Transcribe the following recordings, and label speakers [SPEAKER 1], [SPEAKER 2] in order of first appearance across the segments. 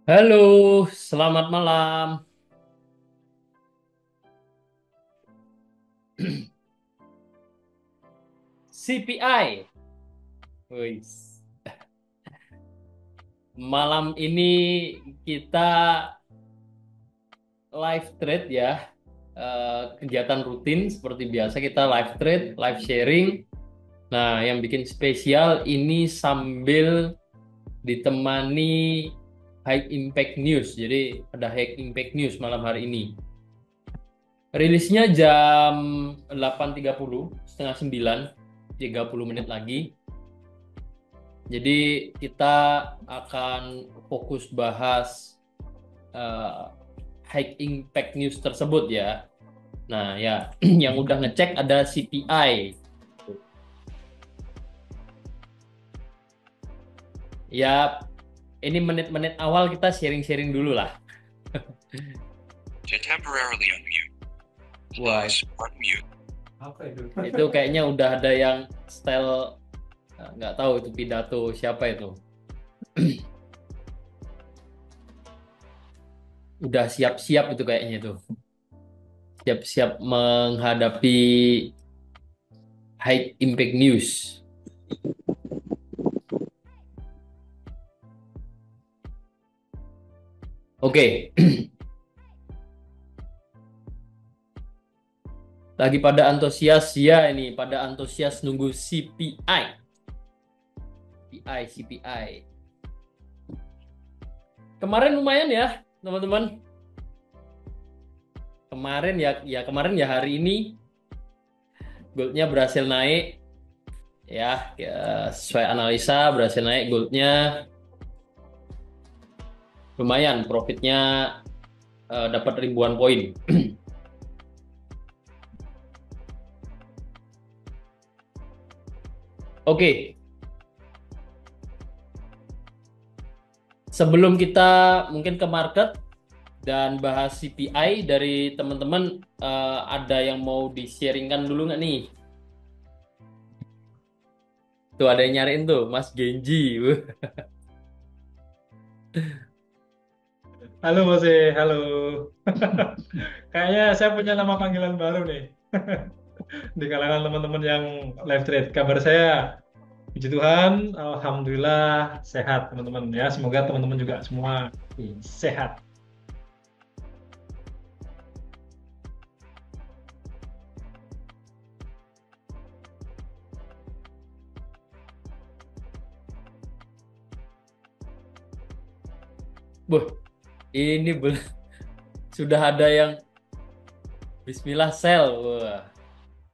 [SPEAKER 1] Halo, selamat malam. CPI. Wis. Malam ini kita live trade ya. Kegiatan rutin seperti biasa kita live trade, live sharing. Nah, yang bikin spesial ini sambil ditemani High Impact News. Jadi ada High Impact News malam hari ini. Rilisnya jam 8.30, setengah 9, 30 menit lagi. Jadi kita akan fokus bahas eh, high impact news tersebut ya. Nah ya, yang udah ngecek ada CPI. Ya, ini menit-menit awal kita sharing-sharing dulu lah.
[SPEAKER 2] To temporarily unmute,
[SPEAKER 1] Wah,
[SPEAKER 2] close unmute.
[SPEAKER 1] apa itu kayaknya udah ada yang style nggak tahu itu pidato siapa itu. Udah siap-siap itu kayaknya itu. Siap-siap menghadapi high impact news. Oke, lagi pada antusias ya ini, pada antusias nunggu CPI. CPI, CPI. Kemarin lumayan ya, teman-teman. Kemarin ya kemarin ya hari ini goldnya berhasil naik ya, sesuai analisa berhasil naik goldnya lumayan, profitnya dapat ribuan poin. Oke, sebelum kita mungkin ke market dan bahas CPI dari teman-teman, ada yang mau di-sharingkan dulu nggak nih? Tuh ada yang nyariin tuh, Mas Genji.
[SPEAKER 3] Halo Bose, halo. Kayaknya saya punya nama panggilan baru nih di kalangan teman-teman yang live trade. Kabar saya, puji Tuhan, alhamdulillah sehat teman-teman ya. Semoga teman-teman juga semua sehat.
[SPEAKER 1] Buh, ini sudah ada yang Bismillah sell. Wah.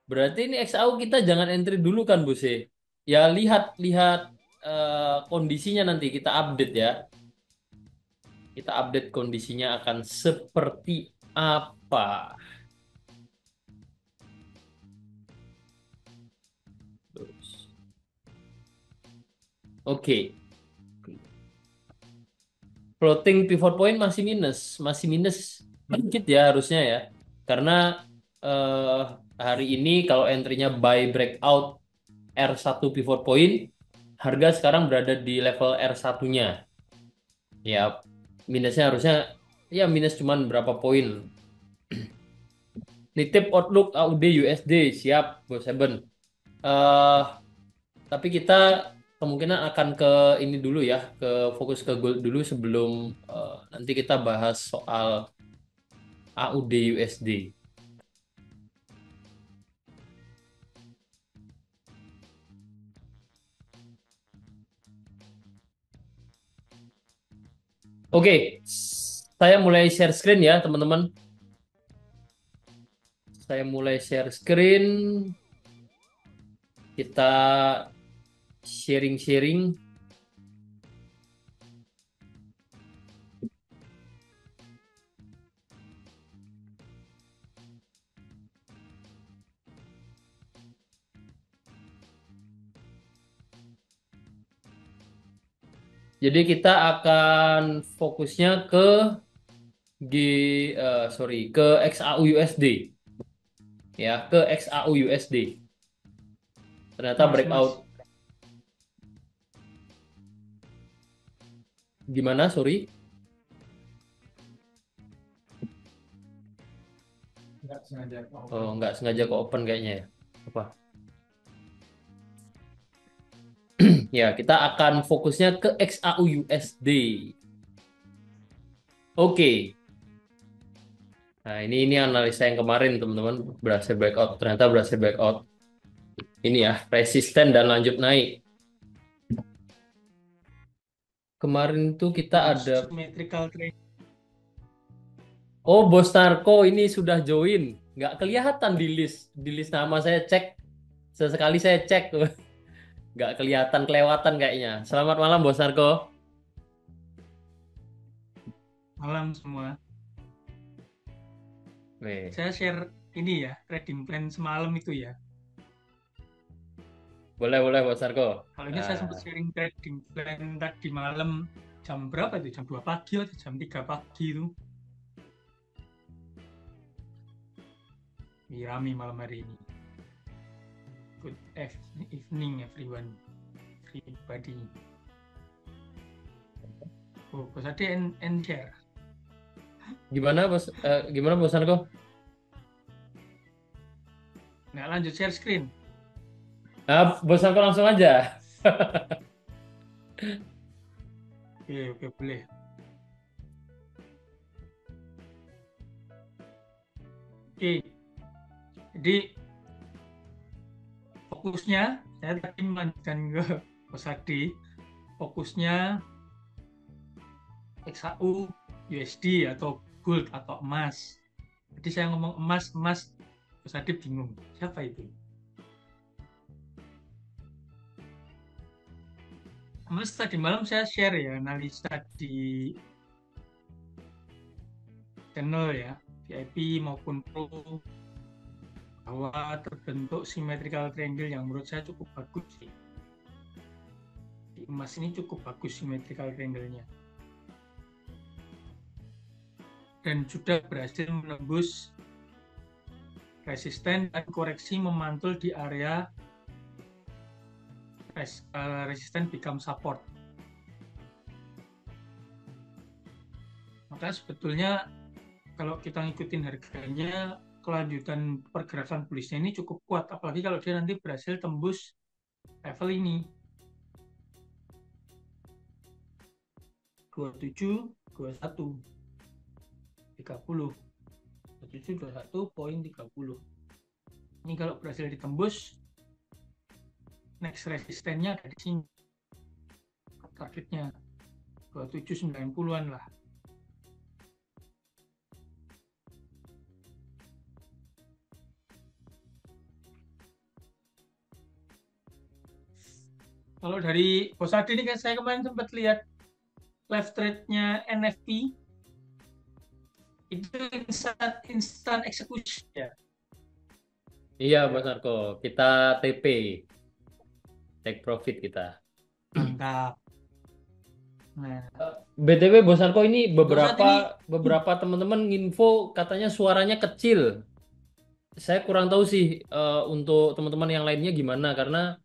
[SPEAKER 1] Berarti ini XAU kita jangan entry dulu kan, Bos? Ya lihat-lihat kondisinya nanti kita update ya. Kita update kondisinya akan seperti apa. Terus. Oke. Floating pivot point masih minus dikit ya harusnya ya. Karena eh, hari ini kalau entry-nya buy breakout R1 pivot point, harga sekarang berada di level R1-nya. Ya, minusnya harusnya ya minus cuman berapa poin. Nitip outlook AUD USD siap, Bos Eben. Eh, tapi kita kemungkinan akan ke ini dulu ya, ke fokus ke gold dulu sebelum nanti kita bahas soal AUD USD. Oke, saya mulai share screen ya, teman-teman. Saya mulai share screen. Kita sharing-sharing. Jadi kita akan fokusnya ke G, sorry, ke XAU USD ya, ke XAU USD. Ternyata
[SPEAKER 3] Mas,
[SPEAKER 1] breakout
[SPEAKER 3] Mas,
[SPEAKER 1] gimana? Sorry. Oh, nggak sengaja ke open kayaknya ya. Apa? Ya, kita akan fokusnya ke XAU USD. Oke. Nah, ini analisa yang kemarin teman-teman berhasil breakout. Ternyata berhasil breakout. Ini ya, resisten dan lanjut naik. Kemarin tuh kita ada
[SPEAKER 4] Symmetrical trade.
[SPEAKER 1] Oh, Bos Narko ini sudah join. Nggak kelihatan di list nama saya cek. Sesekali saya cek. Nggak kelihatan, kelewatan kayaknya. Selamat malam, Bos Narko.
[SPEAKER 4] Malam semua.
[SPEAKER 1] Weh,
[SPEAKER 4] Saya share ini ya, trading plan semalam itu ya.
[SPEAKER 1] boleh, Bos Narko.
[SPEAKER 4] Kalau ini saya sempat sharing trading plan tadi malam jam berapa itu? Jam 2 pagi atau jam 3 pagi itu. Rame malam hari ini. Good evening everyone. Everybody. Oh, Bos Ade and share.
[SPEAKER 1] Gimana, Bos Narko?
[SPEAKER 4] Nah, lanjut share screen.
[SPEAKER 1] Nah, Bos Narko langsung aja.
[SPEAKER 4] Oke, boleh. Oke. Jadi fokusnya saya tadi melanjutkan ke Bos Ade, fokusnya XAU USD atau gold atau emas. Jadi saya ngomong emas, Bos Ade bingung. Siapa itu? Emas tadi malam saya share ya analisa di channel ya, VIP maupun Pro, bahwa terbentuk symmetrical triangle yang menurut saya cukup bagus sih. Di emas ini cukup bagus symmetrical triangle-nya. Dan sudah berhasil menembus resisten dan koreksi memantul di area resisten become support. Maka sebetulnya kalau kita ngikutin harganya, kelanjutan pergerakan bullish-nya ini cukup kuat, apalagi kalau dia nanti berhasil tembus level ini 27, 21, 30, 27, 21.30. Ini kalau berhasil ditembus, next resistennya ada di sini. Targetnya 27.90-an lah. Kalau dari Bos Ade ini kan saya kemarin sempat lihat live trade-nya NFP itu instant execution ya.
[SPEAKER 1] Iya, Bos Narko. Kita TP. Take profit kita.
[SPEAKER 4] Mantap. Nah,
[SPEAKER 1] BTW Bos Narko ini
[SPEAKER 4] Bos Ade
[SPEAKER 1] beberapa teman-teman info katanya suaranya kecil. Saya kurang tahu sih untuk teman-teman yang lainnya gimana karena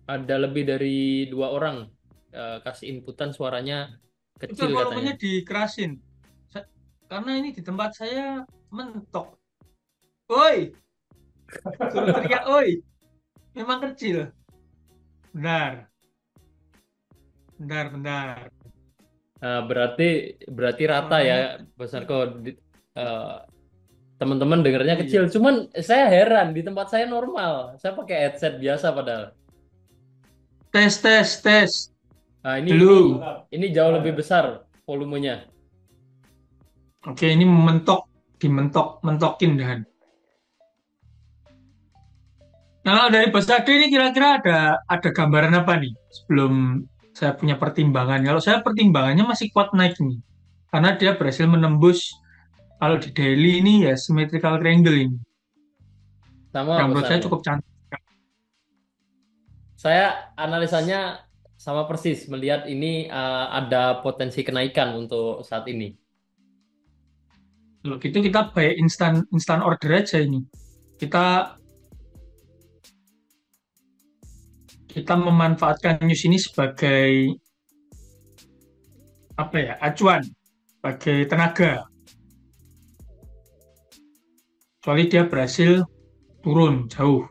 [SPEAKER 1] ada lebih dari 2 orang kasih inputan suaranya
[SPEAKER 4] itu
[SPEAKER 1] kecil
[SPEAKER 4] volumenya
[SPEAKER 1] katanya.
[SPEAKER 4] dikerasin. Karena ini di tempat saya mentok. Oi, suruh teriak oi. Memang kecil. Bentar.
[SPEAKER 1] Berarti rata ya
[SPEAKER 4] Suaranya
[SPEAKER 1] Bos
[SPEAKER 4] kecil.
[SPEAKER 1] Narko. Teman-teman dengarnya
[SPEAKER 4] Iya.
[SPEAKER 1] kecil. Cuman saya heran di tempat saya normal. Saya pakai headset biasa padahal.
[SPEAKER 4] Tes.
[SPEAKER 1] Nah,
[SPEAKER 4] Dulu.
[SPEAKER 1] ini jauh lebih besar volumenya.
[SPEAKER 4] Oke, ini mentokin dan. Nah, dari Bos Ade ini kira-kira ada gambaran apa nih sebelum saya punya pertimbangan? Kalau saya pertimbangannya masih kuat naik nih, karena dia berhasil menembus kalau di daily ini ya symmetrical triangle ini.
[SPEAKER 1] Sama
[SPEAKER 4] Yang
[SPEAKER 1] Bos
[SPEAKER 4] menurut saya
[SPEAKER 1] Narko.
[SPEAKER 4] cukup cantik.
[SPEAKER 1] Saya analisanya sama persis melihat ini ada potensi kenaikan untuk saat ini.
[SPEAKER 4] Kalau gitu kita buy instan order aja ini. Kita memanfaatkan news ini sebagai acuan, sebagai tenaga. Kecuali dia berhasil turun jauh.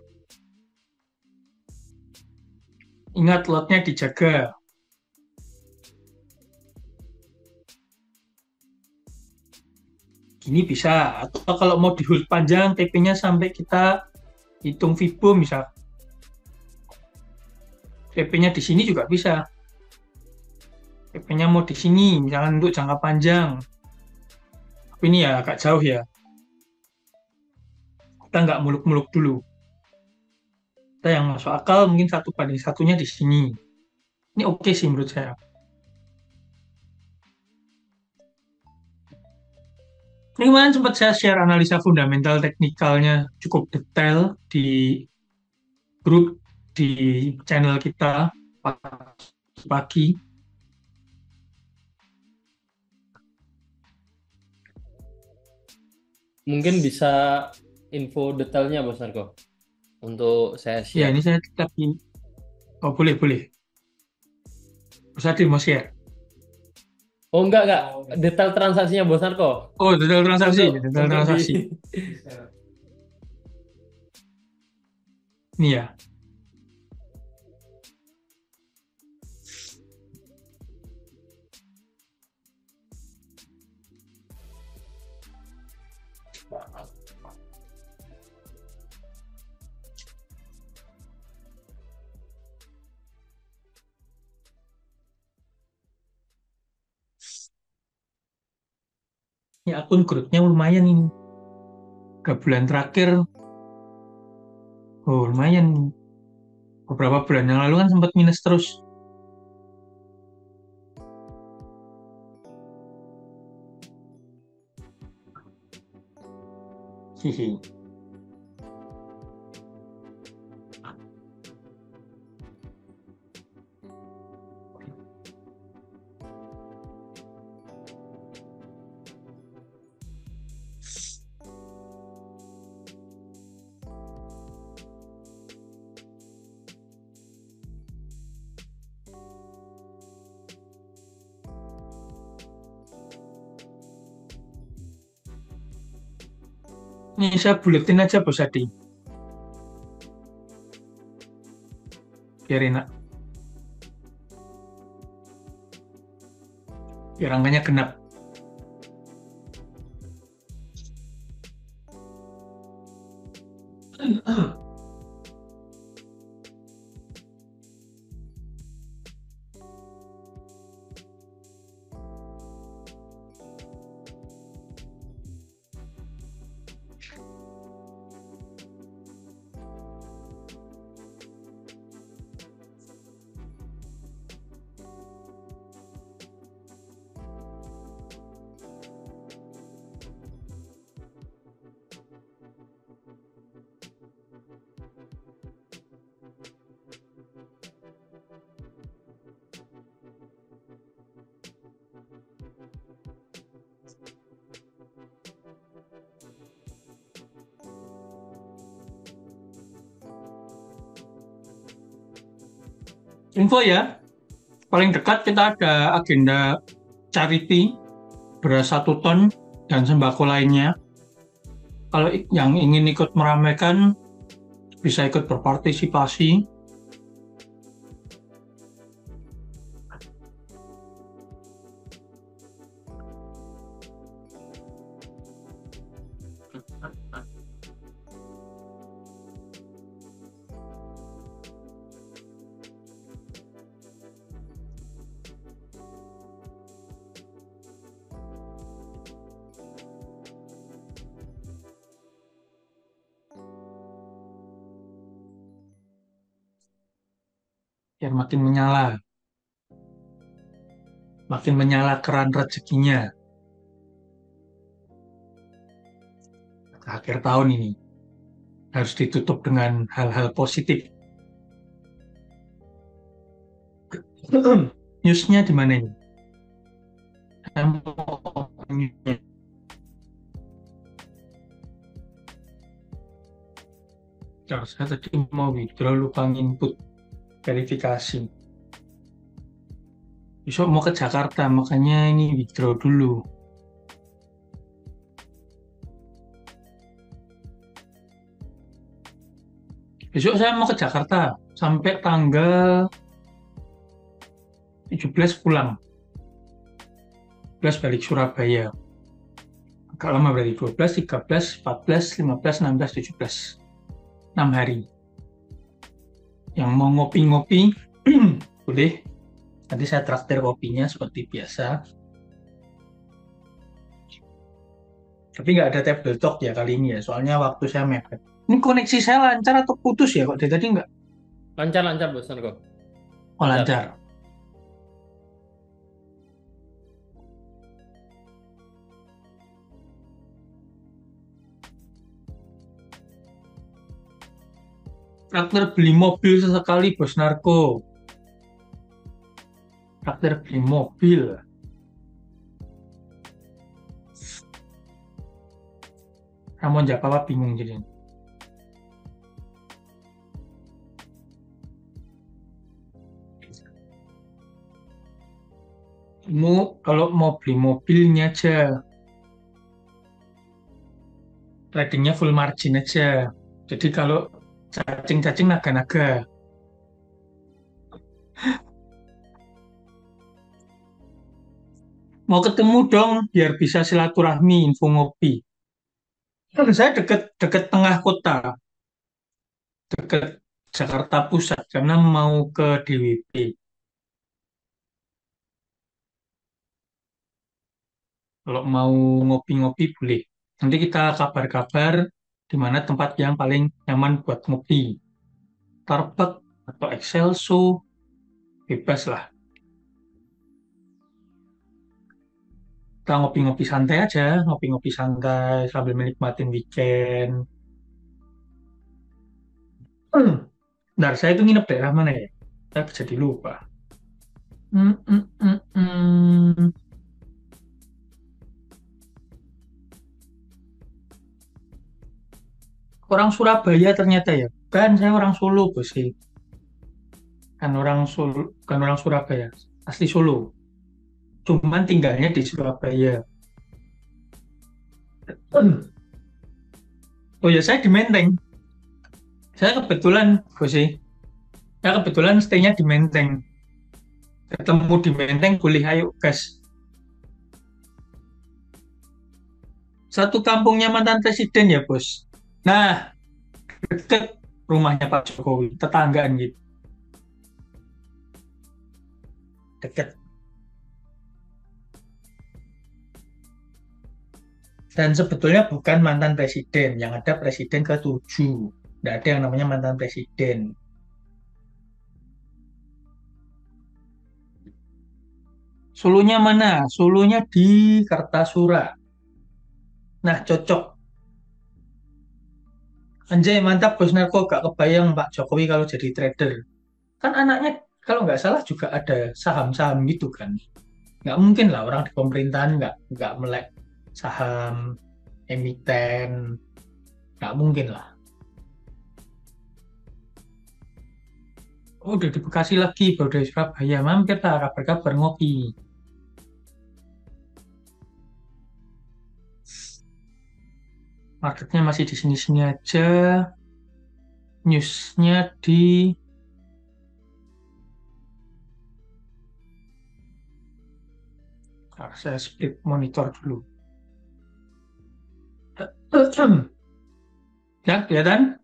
[SPEAKER 4] Ingat lotnya dijaga. Gini bisa. Atau kalau mau di hold panjang, TP-nya sampai kita hitung Fibo misal. TP-nya di sini juga bisa. TP-nya mau di sini, misalnya untuk jangka panjang. Tapi ini ya agak jauh ya. Kita nggak muluk-muluk dulu. Kita yang masuk akal mungkin 1:1 di sini. Ini oke sih menurut saya. Ini kemarin sempat saya share analisa fundamental teknikalnya cukup detail di grup di channel kita pagi.
[SPEAKER 1] Mungkin bisa info detailnya Bos Narko untuk saya
[SPEAKER 4] Ya,
[SPEAKER 1] share.
[SPEAKER 4] ini saya lagi. Oh, boleh. Bisa di mau share.
[SPEAKER 1] Oh enggak, detail transaksinya Bos Narko.
[SPEAKER 4] Oh, detail transaksi,
[SPEAKER 1] Untuk
[SPEAKER 4] detail
[SPEAKER 1] untuk
[SPEAKER 4] transaksi.
[SPEAKER 1] di
[SPEAKER 4] Ini ya. Ini akun grupnya lumayan ini. 3 bulan terakhir, oh lumayan. Beberapa bulan yang lalu kan sempat minus terus. Hihi. Ini saya buletin aja Bos Adi. Biar enak. Biar angkanya genap. Info ya, paling dekat kita ada agenda charity beras 1 ton dan sembako lainnya. Kalau yang ingin ikut meramaikan bisa ikut berpartisipasi. Biar makin menyala keran rezekinya akhir tahun ini. Harus ditutup dengan hal-hal positif. Newsnya di mana ini? Saya tadi mau withdraw, lupa input verifikasi. Besok mau ke Jakarta, makanya ini withdraw dulu. Besok saya mau ke Jakarta sampai tanggal 17 pulang. 17 balik Surabaya. Agak lama berarti 12, 13, 14, 15, 16, 17. 6 hari. Yang mau ngopi-ngopi boleh. Nanti saya traktir kopinya seperti biasa. Tapi nggak ada table talk ya kali ini ya, soalnya waktu saya mepet. Ini koneksi saya lancar atau putus ya? Kok dari tadi nggak?
[SPEAKER 1] Lancar-lancar bosan kok.
[SPEAKER 4] Oh,
[SPEAKER 1] Lancar.
[SPEAKER 4] lancar. Traktir beli mobil sesekali, Bos Narko. Traktir beli mobil. Ramon Jakapa bingung jadi. Kamu kalau mau beli mobilnya aja, tradingnya full margin aja. Jadi kalau cacing-cacing naga-naga. Mau ketemu dong biar bisa silaturahmi info ngopi. Kan saya deket tengah kota, deket Jakarta Pusat karena mau ke DWP. Kalau mau ngopi-ngopi boleh. Nanti kita kabar-kabar di mana tempat yang paling nyaman buat ngopi. Starbucks atau Excelso, bebas lah. Kita ngopi-ngopi santai aja, ngopi-ngopi santai sambil menikmatin weekend. Bentar, saya itu nginep daerah mana ya? Saya jadi lupa. Hmm, hmm, hmm, hmm. Orang Surabaya ternyata ya. Kan saya orang Solo, bos sih. Kan orang Solo, kan orang Surabaya. Asli Solo. Cuman tinggalnya di Surabaya. Oh ya, saya di Menteng. Saya kebetulan, bos sih. Saya kebetulan stay-nya di Menteng. Ketemu di Menteng, boleh ayo gas. Satu kampungnya mantan presiden ya, bos. Nah, deket rumahnya Pak Jokowi, tetanggaan gitu. Deket. Dan sebetulnya bukan mantan presiden, yang ada presiden ke-7. Tidak ada yang namanya mantan presiden. Solonya mana? Solonya di Kartasura. Nah, cocok. Anjay, mantap Bos Narko. Gak kebayang Pak Jokowi kalau jadi trader. Kan anaknya kalau nggak salah juga ada saham-saham gitu kan. Nggak mungkin lah orang di pemerintahan nggak melek saham emiten. Nggak mungkin lah. Oh, udah di Bekasi lagi, baru dari Surabaya. Mampir lah, kabar-kabar ngopi. Marketnya masih di sini-sini aja. Newsnya di... saya split monitor dulu. Ya, kelihatan?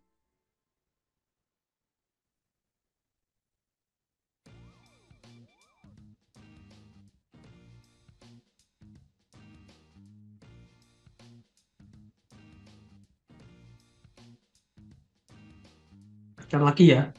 [SPEAKER 4] Bentar lagi ya.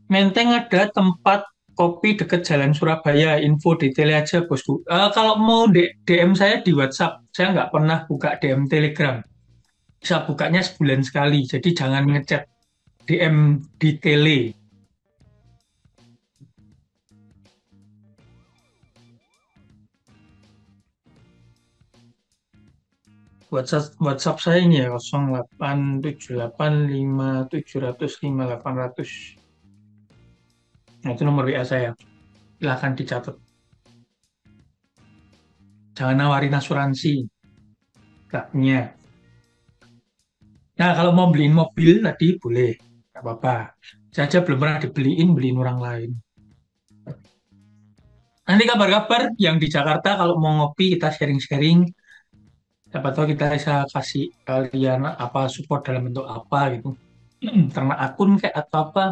[SPEAKER 4] Menteng ada tempat kopi dekat Jalan Surabaya. Info detailnya aja, bosku. Kalau mau DM saya di WhatsApp, saya nggak pernah buka DM Telegram. Bisa bukanya sebulan sekali, jadi jangan ngechat DM di tele. WhatsApp saya ini ya 087857050800. Nah, itu nomor WA saya. Silahkan dicatat. Jangan nawarin asuransi. Gaknya. Nah, kalau mau beliin mobil tadi boleh, nggak apa-apa. Saya aja belum pernah beliin orang lain. Nanti kabar-kabar yang di Jakarta kalau mau ngopi kita sharing-sharing. Siapa tahu kita bisa kasih kalian apa support dalam bentuk apa gitu. Karena akun kayak atau apa.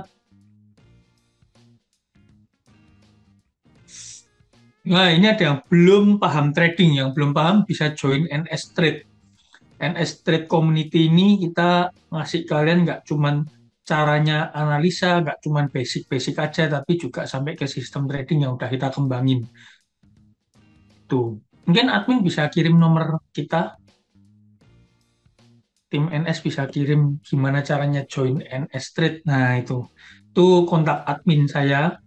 [SPEAKER 4] Nah, ini ada yang belum paham trading, yang belum paham bisa join NS Trade. NS Trade Community ini kita ngasih kalian nggak cuman caranya analisa, nggak cuman basic-basic aja, tapi juga sampai ke sistem trading yang udah kita kembangin. Tuh, mungkin admin bisa kirim nomor kita, tim NS bisa kirim gimana caranya join NS Trade. Nah, itu kontak admin saya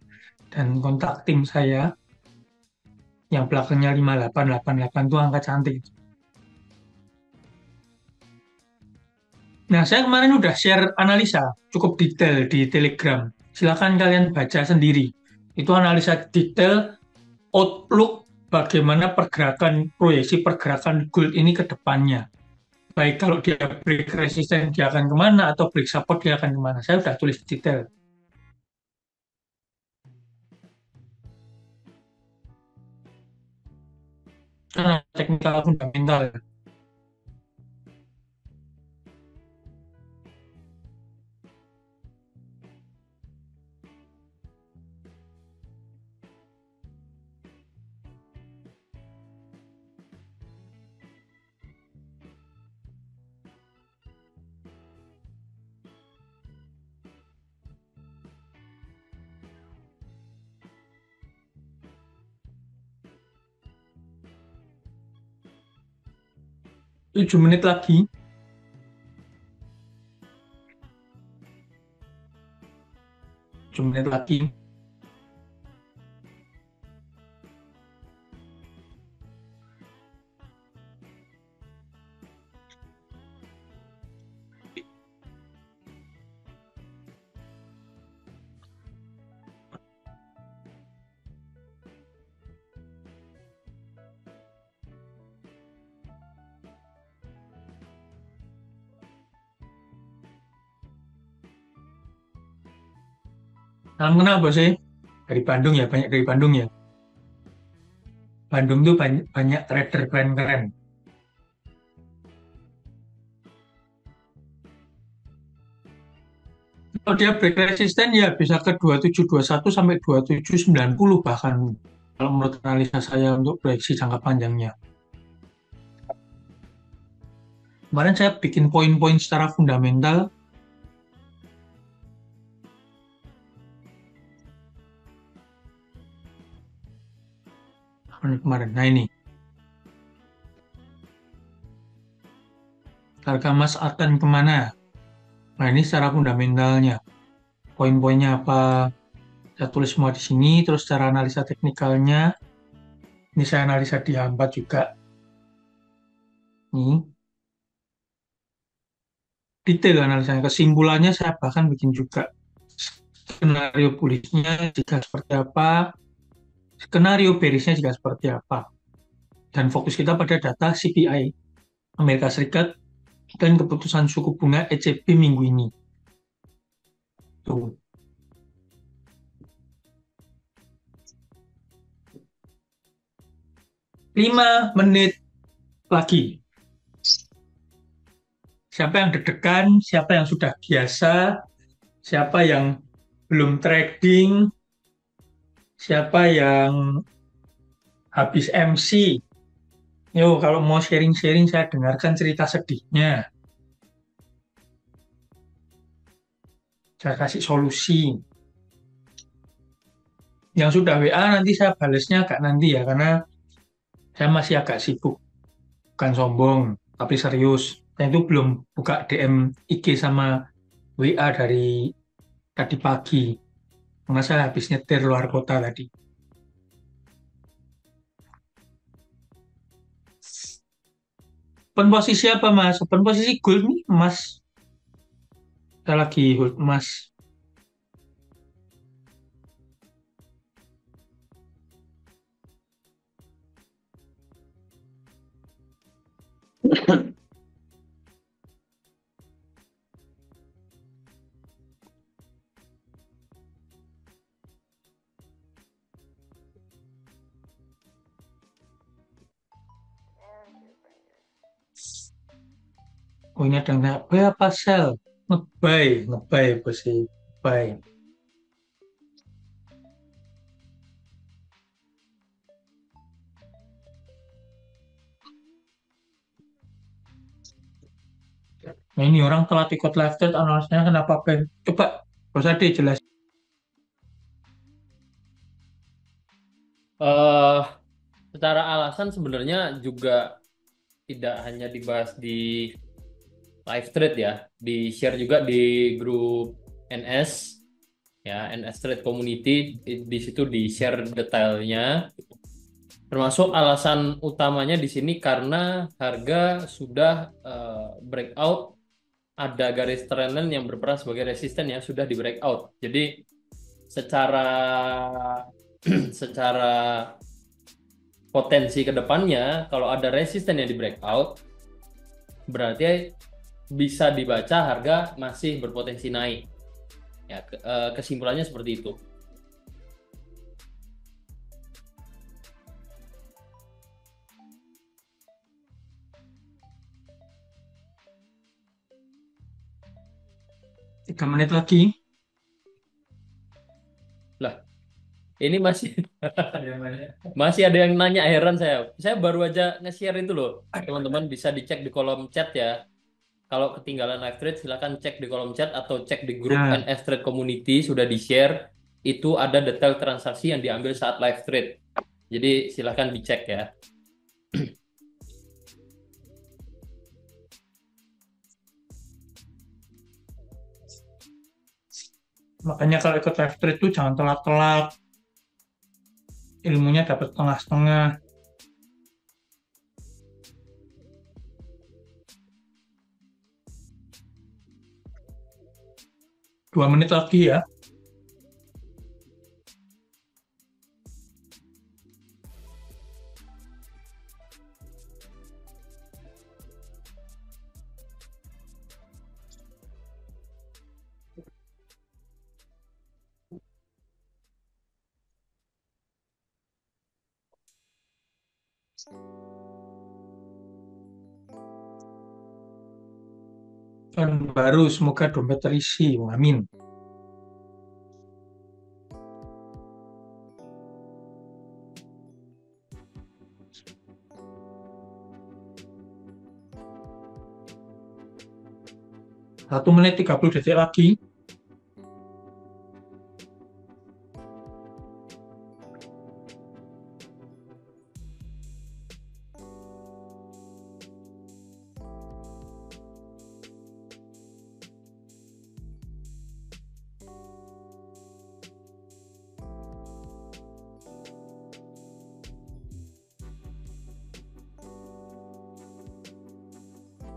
[SPEAKER 4] dan kontak tim saya yang belakangnya 5888 itu angka cantik. Nah, saya kemarin udah share analisa cukup detail di Telegram. Silakan kalian baca sendiri. Itu analisa detail outlook bagaimana pergerakan proyeksi pergerakan gold ini ke depannya. Baik kalau dia break resisten dia akan kemana atau break support dia akan kemana. Saya udah tulis detail. Nah, teknikal fundamental. Tujuh menit lagi. 7 menit lagi. Salam kenal bos sih. Dari Bandung ya, banyak dari Bandung ya. Bandung tuh banyak, banyak trader keren-keren. Kalau dia break resisten ya bisa ke 2721 sampai 2790 bahkan kalau menurut analisa saya untuk proyeksi jangka panjangnya. Kemarin saya bikin poin-poin secara fundamental. Kemarin. Nah ini, harga emas akan kemana? Nah ini secara fundamentalnya. Poin-poinnya apa? Saya tulis semua di sini. Terus secara analisa teknikalnya, ini saya analisa di hambat juga. Nih, detail analisanya. Kesimpulannya saya bahkan bikin juga skenario bullish-nya jika seperti apa, skenario bearish-nya jika seperti apa. Dan fokus kita pada data CPI Amerika Serikat dan keputusan suku bunga ECB minggu ini. Tuh. 5 menit lagi. Siapa yang deg-degan, siapa yang sudah biasa, siapa yang belum trading, siapa yang habis MC. Yo, kalau mau sharing-sharing saya dengarkan cerita sedihnya. Saya kasih solusi. Yang sudah WA nanti saya balesnya agak nanti ya, karena saya masih agak sibuk. Bukan sombong, tapi serius. Saya itu belum buka DM IG sama WA dari tadi pagi. Karena saya habis nyetir luar kota tadi. Open posisi apa mas? Open posisi gold nih mas. Saya lagi hold emas. Oh ini ada yang nanya, buy apa sell? Ngebuy, ngebuy bos sih, buy. Nah ini orang telat ikut live trade, analisnya kenapa buy? Coba bos Ade jelas.
[SPEAKER 1] eh Secara alasan sebenarnya juga tidak hanya dibahas di live thread ya, di share juga di grup NS ya, NS Trade Community. Di situ di share detailnya. Termasuk alasan utamanya di sini karena harga sudah breakout, ada garis trendline yang berperan sebagai resisten yang sudah di breakout. Jadi secara secara potensi ke depannya, kalau ada resisten yang di breakout, berarti bisa dibaca harga masih berpotensi naik. Ya, kesimpulannya seperti itu.
[SPEAKER 4] Tiga menit lagi.
[SPEAKER 1] Lah, ini masih masih ada yang nanya, heran saya. Saya baru aja nge-share itu loh. Teman-teman bisa dicek di kolom chat ya. Kalau ketinggalan live thread silakan cek di kolom chat atau cek di grup
[SPEAKER 4] Nah,
[SPEAKER 1] NS Trade Community sudah di-share. Itu ada detail transaksi yang diambil saat live trade. Jadi silakan dicek ya.
[SPEAKER 4] makanya kalau ikut live trade itu jangan telat-telat. Ilmunya dapat setengah-setengah. 2 menit lagi ya. Tahun baru, semoga dompet terisi. Amin. Satu menit 30 detik lagi.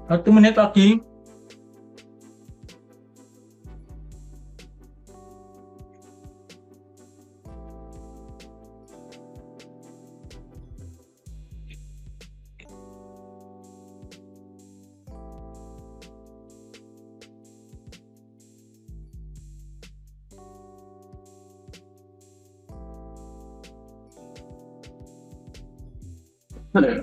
[SPEAKER 4] Satu menit lagi. Hmm.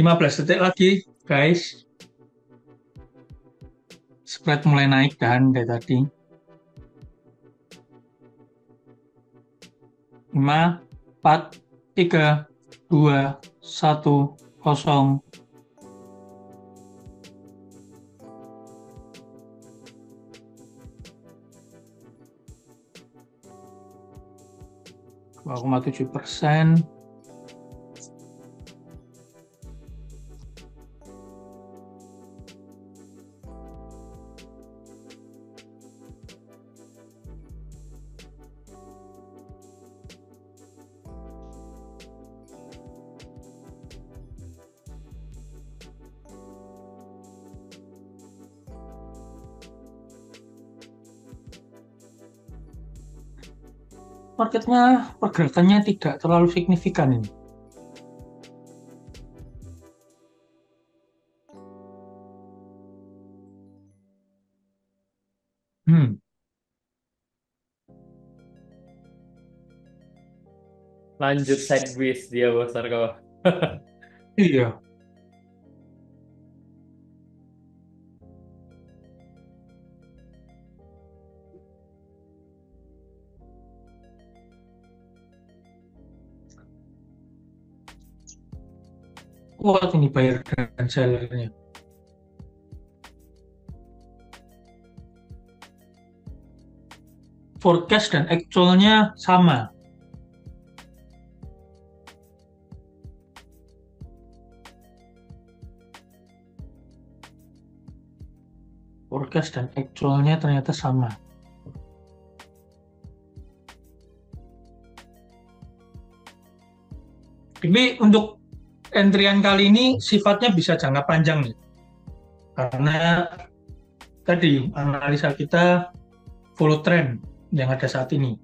[SPEAKER 4] 15 detik lagi, guys. Spread mulai naik dan dari tadi. 5, 4, 3, 2, 1, 0. Dua koma 7%. Marketnya pergerakannya tidak terlalu signifikan ini. Hmm,
[SPEAKER 1] Lanjut sideways dia Bos Narko.
[SPEAKER 4] iya. Kuat ini buyer dan sellernya. Forecast dan actualnya sama. Forecast dan actualnya ternyata sama. Tapi untuk entrian kali ini sifatnya bisa jangka panjang nih. Karena tadi analisa kita follow trend yang ada saat ini.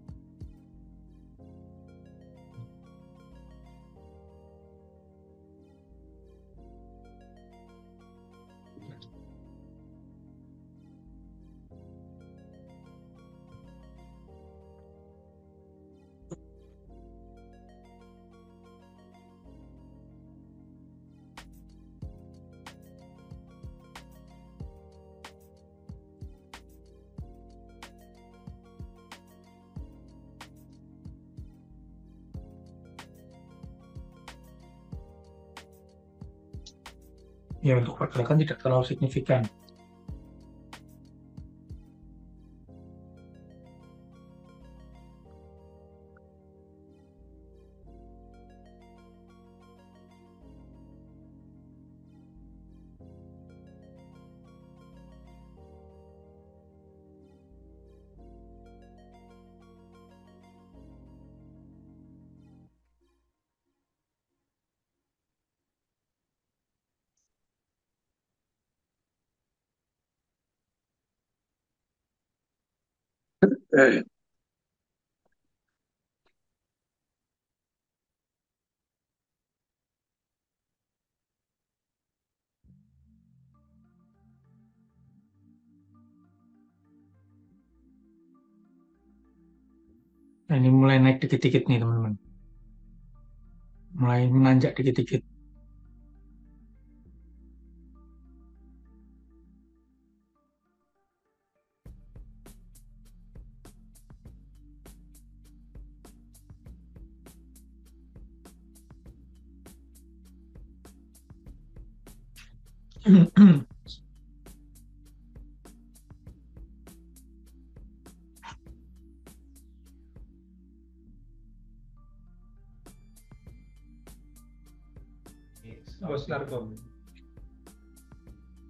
[SPEAKER 4] Ya untuk pergerakan tidak terlalu signifikan. Nah, ini mulai naik dikit-dikit nih teman-teman. Mulai menanjak dikit-dikit.
[SPEAKER 3] Bos Narko.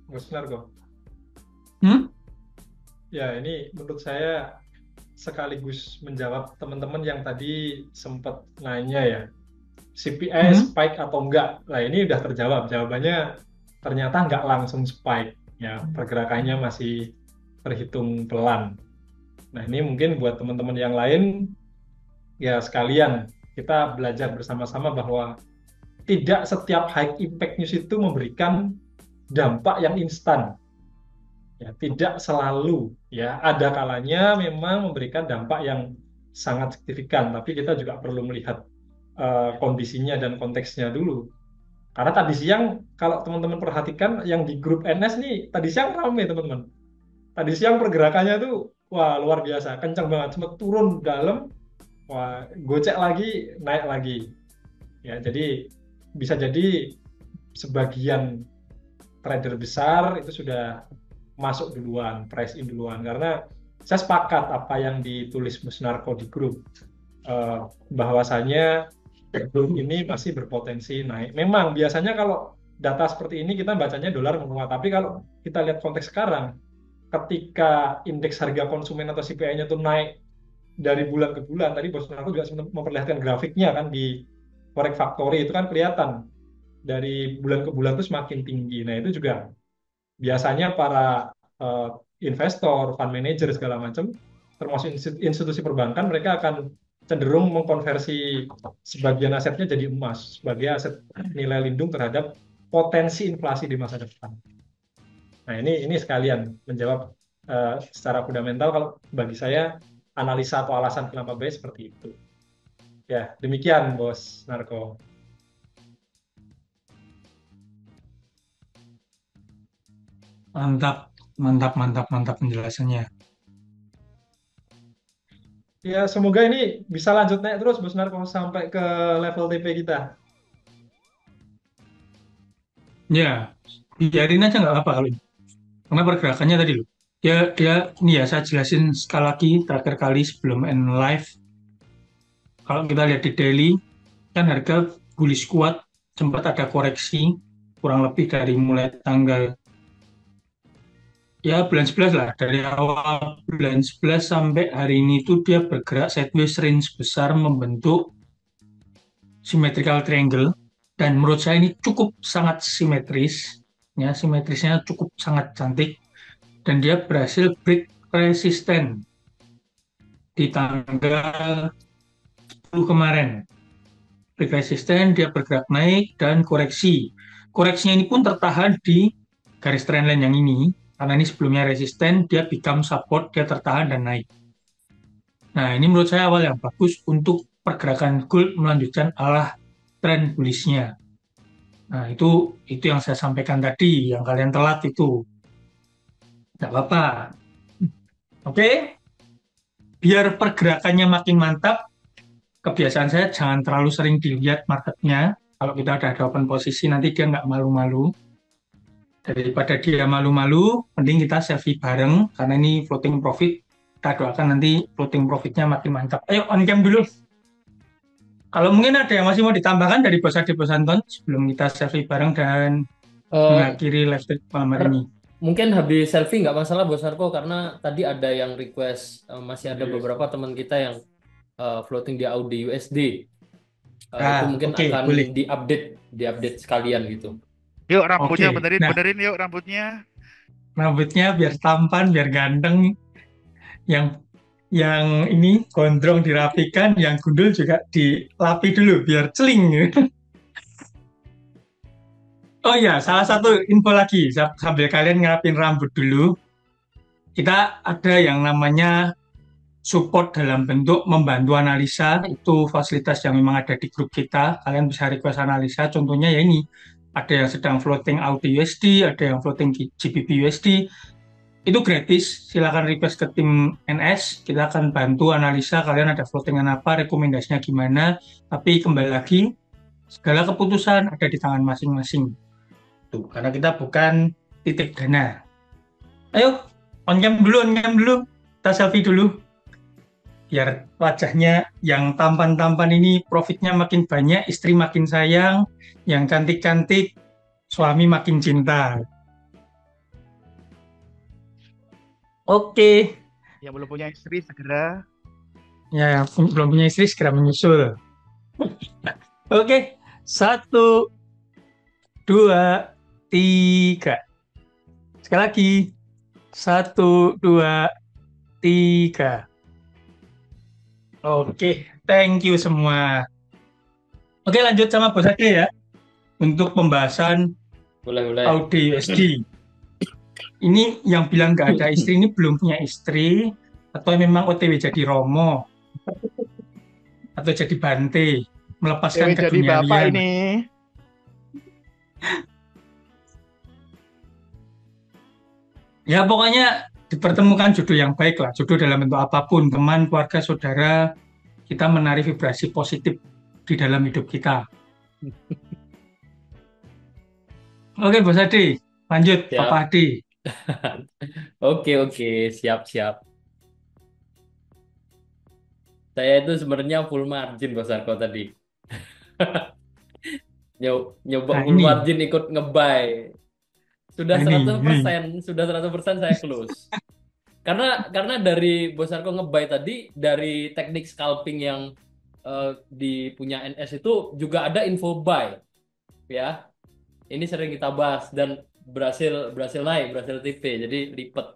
[SPEAKER 3] Bos Narko.
[SPEAKER 4] Hmm?
[SPEAKER 3] Ya, ini menurut saya sekaligus menjawab teman-teman yang tadi sempat nanya ya, CPI
[SPEAKER 4] Hmm?
[SPEAKER 3] spike atau enggak. Nah, ini udah terjawab. Jawabannya ternyata enggak langsung spike. Ya, pergerakannya masih terhitung pelan. Nah, ini mungkin buat teman-teman yang lain, ya sekalian kita belajar bersama-sama bahwa tidak setiap high impact news itu memberikan dampak yang instan. Ya, tidak selalu. Ya, ada kalanya memang memberikan dampak yang sangat signifikan, tapi kita juga perlu melihat kondisinya dan konteksnya dulu. Karena tadi siang, kalau teman-teman perhatikan, yang di grup NS nih, tadi siang ramai teman-teman. Tadi siang pergerakannya tuh, wah luar biasa, kencang banget. Sempat turun dalam, wah gocek lagi, naik lagi. Ya, jadi bisa jadi sebagian trader besar itu sudah masuk duluan, price in duluan. Karena saya sepakat apa yang ditulis Mas Narko di grup, eh, bahwasanya ini masih berpotensi naik. Memang biasanya kalau data seperti ini kita bacanya dolar menguat, tapi kalau kita lihat konteks sekarang, ketika indeks harga konsumen atau CPI-nya tuh naik dari bulan ke bulan, tadi Bos Narko juga memperlihatkan grafiknya kan di Forex Factory itu kan kelihatan dari bulan ke bulan itu semakin tinggi. Nah itu juga biasanya para eh, investor, fund manager segala macam, termasuk institusi perbankan, mereka akan cenderung mengkonversi sebagian asetnya jadi emas sebagai aset nilai lindung terhadap potensi inflasi di masa depan. Nah ini sekalian menjawab secara fundamental kalau bagi saya analisa atau alasan kenapa B seperti itu. Ya, demikian Bos Narko.
[SPEAKER 4] Mantap, mantap, mantap, mantap penjelasannya.
[SPEAKER 3] Ya, semoga ini bisa lanjut naik terus Bos Narko sampai ke level TP kita.
[SPEAKER 4] Ya, biarin aja nggak apa-apa kalau ini. Karena pergerakannya tadi loh. Dia ini ya saya jelasin sekali lagi terakhir kali sebelum end live. Kalau kita lihat di daily, kan harga bullish kuat sempat ada koreksi kurang lebih dari mulai tanggal ya bulan 11 lah, dari awal bulan 11 sampai hari ini tuh dia bergerak sideways range besar membentuk symmetrical triangle, dan menurut saya ini cukup sangat simetris, ya simetrisnya cukup sangat cantik, dan dia berhasil break resisten di tanggal 10 kemarin. Break resisten, dia bergerak naik dan koreksi. Koreksinya ini pun tertahan di garis trendline yang ini, karena ini sebelumnya resisten, dia become support, dia tertahan dan naik. Nah, ini menurut saya awal yang bagus untuk pergerakan gold melanjutkan arah tren bullish-nya. Nah, itu yang saya sampaikan tadi, yang kalian telat itu. Nggak apa-apa. Oke, biar pergerakannya makin mantap, kebiasaan saya jangan terlalu sering dilihat marketnya. Kalau kita udah ada open posisi, nanti dia nggak malu-malu. Daripada dia malu-malu, mending kita selfie bareng, karena ini floating profit. Kita doakan nanti floating profitnya makin mantap. Ayo, on cam dulu. Kalau mungkin ada yang masih mau ditambahkan dari Bos Ade, Bos Anton, sebelum kita selfie bareng dan
[SPEAKER 1] Eh,
[SPEAKER 4] mengakhiri live stream malam hari ini.
[SPEAKER 1] Mungkin habis selfie nggak masalah Bos Arko karena tadi ada yang request masih ada beberapa teman kita yang floating di Audi USD. Itu mungkin
[SPEAKER 4] Oke,
[SPEAKER 1] akan
[SPEAKER 4] boleh.
[SPEAKER 1] diupdate sekalian gitu.
[SPEAKER 2] Yuk rambutnya
[SPEAKER 4] Oke.
[SPEAKER 2] benerin,
[SPEAKER 4] Nah,
[SPEAKER 2] benerin yuk rambutnya.
[SPEAKER 4] rambutnya biar tampan, biar ganteng. Yang yang ini gondrong dirapikan, yang gundul juga dilapi dulu biar celing. Oh iya, salah satu info lagi sambil kalian ngerapin rambut dulu, kita ada yang namanya support dalam bentuk membantu analisa. Itu fasilitas yang memang ada di grup kita. Kalian bisa request analisa. Contohnya ya ini, ada yang sedang floating Audi USD, ada yang floating GBP USD. Itu gratis. Silakan request ke tim NS. Kita akan bantu analisa kalian ada floatingan apa, rekomendasinya gimana. Tapi kembali lagi, segala keputusan ada di tangan masing-masing. Tuh, karena kita bukan titik dana. Ayo, on cam dulu, on cam dulu. Kita selfie dulu. Biar wajahnya yang tampan-tampan ini profitnya makin banyak, istri makin sayang, yang cantik-cantik, suami makin cinta. Oke,
[SPEAKER 2] Yang belum punya istri segera.
[SPEAKER 4] ya belum punya istri segera menyusul. Oke, 1, 2, 3. Sekali lagi, 1, 2, 3. Oke, thank you semua. Oke, lanjut sama Bos Ade ya, untuk pembahasan
[SPEAKER 1] Boleh.
[SPEAKER 4] Audi USD. Ini yang bilang nggak ada istri ini belum punya istri, atau memang OTW jadi Romo, atau jadi Bante, melepaskan
[SPEAKER 2] Dewe jadi bapak
[SPEAKER 4] keduniawian.
[SPEAKER 2] ini.
[SPEAKER 4] Ya pokoknya dipertemukan jodoh yang baik lah, jodoh dalam bentuk apapun, teman, keluarga, saudara, kita menarik vibrasi positif di dalam hidup kita. Oke, Bos Ade, lanjut, Papa
[SPEAKER 1] Siap.
[SPEAKER 4] Ade.
[SPEAKER 1] Oke, siap. Saya itu sebenarnya full margin Bos Arko tadi. Nyoba
[SPEAKER 4] Nah
[SPEAKER 1] full
[SPEAKER 4] ini,
[SPEAKER 1] margin ikut ngebuy. Sudah
[SPEAKER 4] nah ini,
[SPEAKER 1] seratus
[SPEAKER 4] ini.
[SPEAKER 1] persen, sudah 100% saya close. Karena dari Bos Arko ngebuy tadi dari teknik scalping yang di punya NS itu juga ada info buy, ya. Ini sering kita bahas dan berhasil naik, berhasil TP, jadi lipet.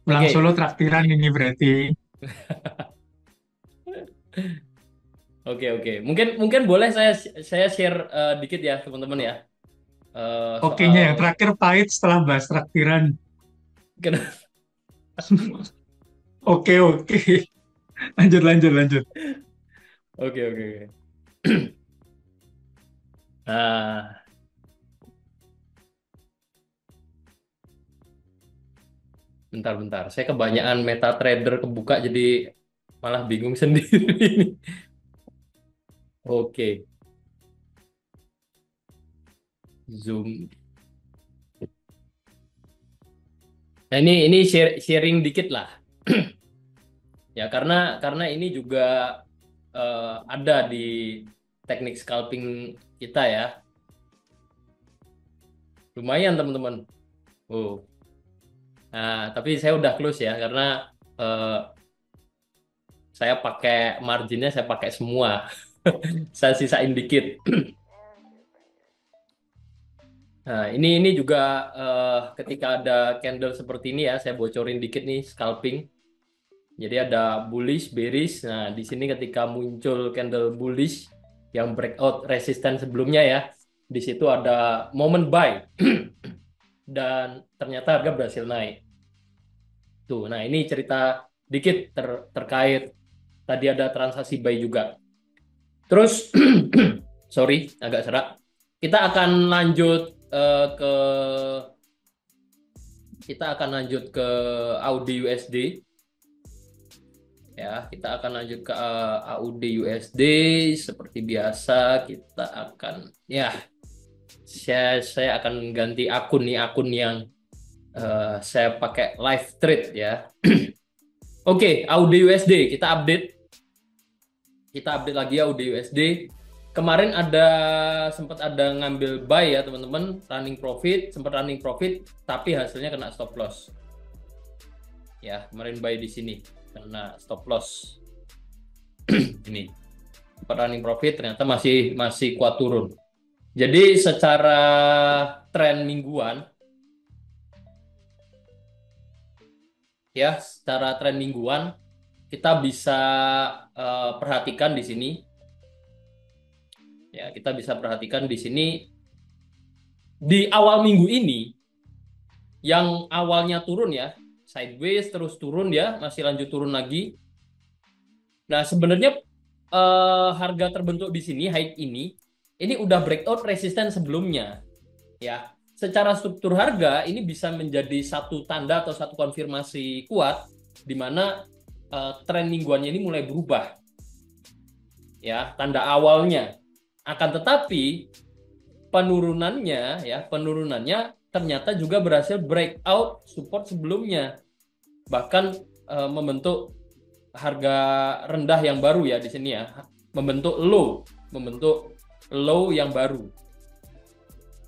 [SPEAKER 4] Pulang
[SPEAKER 1] Oke,
[SPEAKER 4] Solo traktiran ini berarti.
[SPEAKER 1] oke. Mungkin boleh saya share dikit ya teman-teman ya.
[SPEAKER 4] Oke-nya
[SPEAKER 1] soal
[SPEAKER 4] yang terakhir pahit setelah bahas traktiran.
[SPEAKER 1] ken-
[SPEAKER 4] Oke, oke. Lanjut, lanjut, lanjut.
[SPEAKER 1] Oke, oke, oke. Nah, bentar-bentar. Saya kebanyakan MetaTrader kebuka jadi malah bingung sendiri. Oke, Zoom. Nah, ini sharing dikit lah. Ya, karena ini juga ada di teknik scalping kita ya. Lumayan teman-teman. Oh. Nah, tapi saya udah close ya karena eh, saya pakai marginnya saya pakai semua. Saya sisain dikit. Nah, ini juga ketika ada candle seperti ini ya, saya bocorin dikit nih scalping. Jadi ada bullish, bearish. Nah, di sini ketika muncul candle bullish yang breakout resisten sebelumnya ya, di situ ada moment buy dan ternyata harga berhasil naik. Tuh, nah ini cerita dikit terkait tadi ada transaksi buy juga. Terus, sorry, agak serak. Kita akan lanjut ke AUD USD ya. Kita akan lanjut ke AUD USD seperti biasa. Kita akan ya saya akan ganti akun nih, akun yang saya pakai live trade ya. Oke, AUD USD kita update lagi AUD USD. Kemarin sempat ada ngambil buy ya teman-teman, sempat running profit tapi hasilnya kena stop loss. Ya, kemarin buy di sini kena stop loss. Ini. Sempat running profit ternyata masih kuat turun. Jadi secara tren mingguan kita bisa perhatikan di sini. Ya, kita bisa perhatikan di sini di awal minggu ini yang awalnya turun ya, sideways terus turun ya, masih lanjut turun lagi. Nah, sebenarnya harga terbentuk di sini high ini udah breakout resisten sebelumnya ya. Secara struktur harga ini bisa menjadi satu tanda atau satu konfirmasi kuat di mana tren mingguannya ini mulai berubah. Ya, tanda awalnya. Akan tetapi penurunannya ternyata juga berhasil breakout support sebelumnya. Bahkan membentuk harga rendah yang baru ya di sini ya, membentuk low yang baru.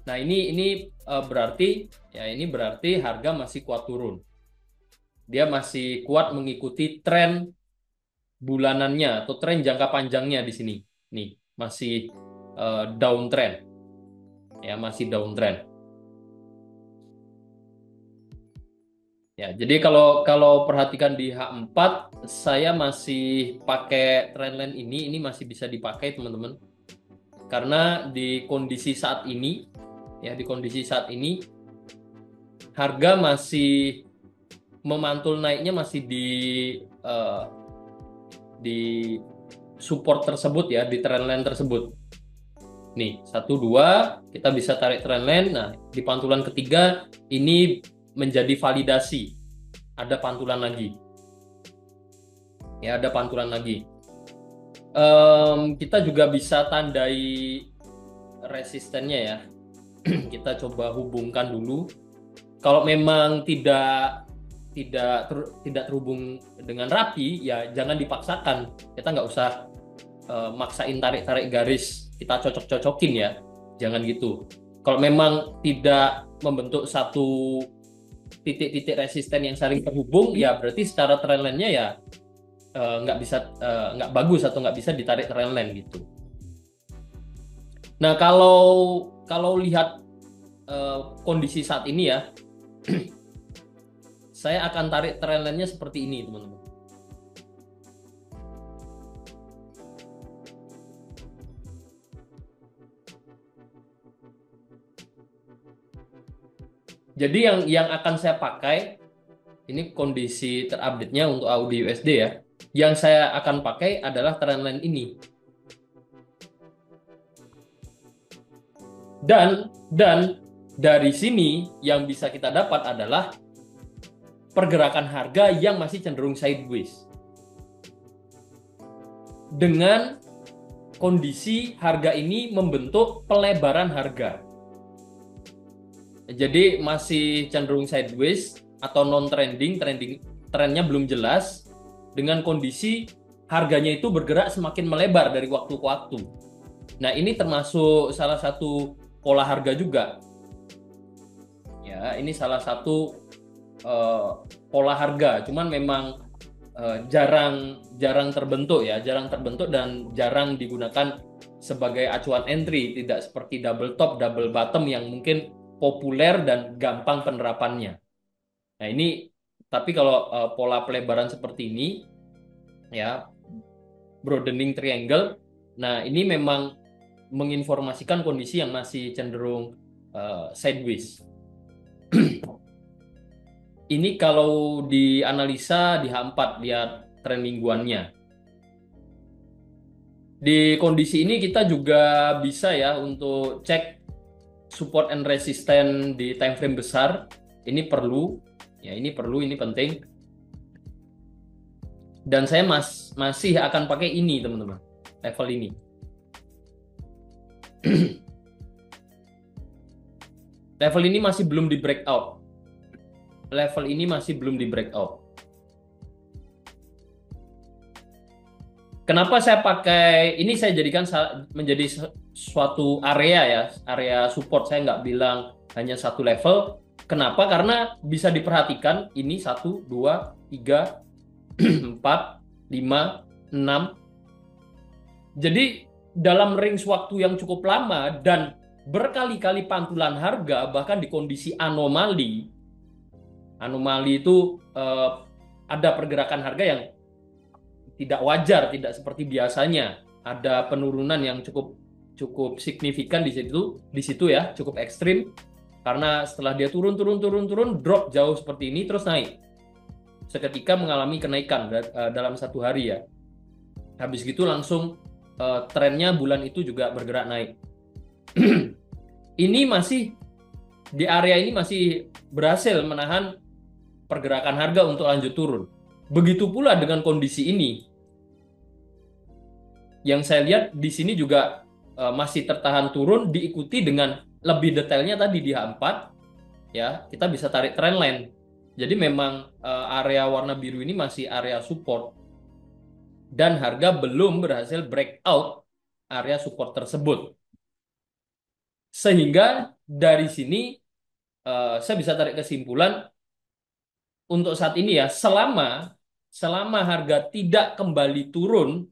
[SPEAKER 1] Nah, ini berarti harga masih kuat turun. Dia masih kuat mengikuti tren bulanannya atau tren jangka panjangnya di sini. Nih, masih downtrend. Ya, masih downtrend. Ya, jadi kalau perhatikan di H4 saya masih pakai trendline ini masih bisa dipakai teman-teman. Karena di kondisi saat ini harga masih memantul naiknya masih di support tersebut ya, di trendline tersebut. Nih, 1 2 kita bisa tarik trendline. Nah, di pantulan ketiga ini menjadi validasi. Ada pantulan lagi. Ya, ada pantulan lagi. Kita juga bisa tandai resistennya ya. Kita coba hubungkan dulu. Kalau memang tidak terhubung dengan rapi, ya jangan dipaksakan. Kita nggak usah maksain tarik garis. Kita cocok-cocokin ya. Jangan gitu. Kalau memang tidak membentuk satu titik-titik resisten yang saling terhubung, ya berarti secara trendline-nya ya nggak bagus atau nggak bisa ditarik trendline gitu. Nah, kalau lihat kondisi saat ini ya, saya akan tarik trendline-nya seperti ini teman-teman. Jadi yang akan saya pakai ini kondisi terupdate-nya untuk Audi USD ya. Yang saya akan pakai adalah trendline ini. Dan dari sini yang bisa kita dapat adalah pergerakan harga yang masih cenderung sideways. Dengan kondisi harga ini membentuk pelebaran harga. Jadi masih cenderung sideways atau non-trending, trennya belum jelas, dengan kondisi harganya itu bergerak semakin melebar dari waktu ke waktu. Nah, ini termasuk salah satu pola harga juga. Ya, ini salah satu pola harga, cuman memang jarang terbentuk ya, jarang terbentuk dan jarang digunakan sebagai acuan entry, tidak seperti double top, double bottom yang mungkin populer dan gampang penerapannya. Nah, ini tapi kalau pola pelebaran seperti ini ya, broadening triangle, nah ini memang menginformasikan kondisi yang masih cenderung sideways. Ini kalau dianalisa di H4, lihat tren mingguannya. Di kondisi ini kita juga bisa ya untuk cek support and resistance di time frame besar. Ini perlu, ya ini perlu, ini penting. Dan saya masih akan pakai ini teman-teman, level ini. Level ini masih belum di breakout. Level ini masih belum di breakout. Kenapa saya pakai ini? Saya jadikan menjadi suatu area ya, area support. Saya nggak bilang hanya satu level. Kenapa? Karena bisa diperhatikan ini 1, 2, 3, 4, 5, 6. Jadi dalam range waktu yang cukup lama dan berkali-kali pantulan harga, bahkan di kondisi anomali itu ada pergerakan harga yang tidak wajar, tidak seperti biasanya. Ada penurunan yang cukup signifikan di situ ya, cukup ekstrim. Karena setelah dia turun, drop jauh seperti ini, terus naik. Seketika mengalami kenaikan dalam satu hari ya. Habis gitu langsung trennya bulan itu juga bergerak naik. Ini masih di area ini masih berhasil menahan pergerakan harga untuk lanjut turun. Begitu pula dengan kondisi ini. Yang saya lihat di sini juga masih tertahan turun, diikuti dengan lebih detailnya tadi di H4 ya, kita bisa tarik trendline. Jadi memang area warna biru ini masih area support dan harga belum berhasil breakout area support tersebut. Sehingga dari sini saya bisa tarik kesimpulan untuk saat ini ya, selama harga tidak kembali turun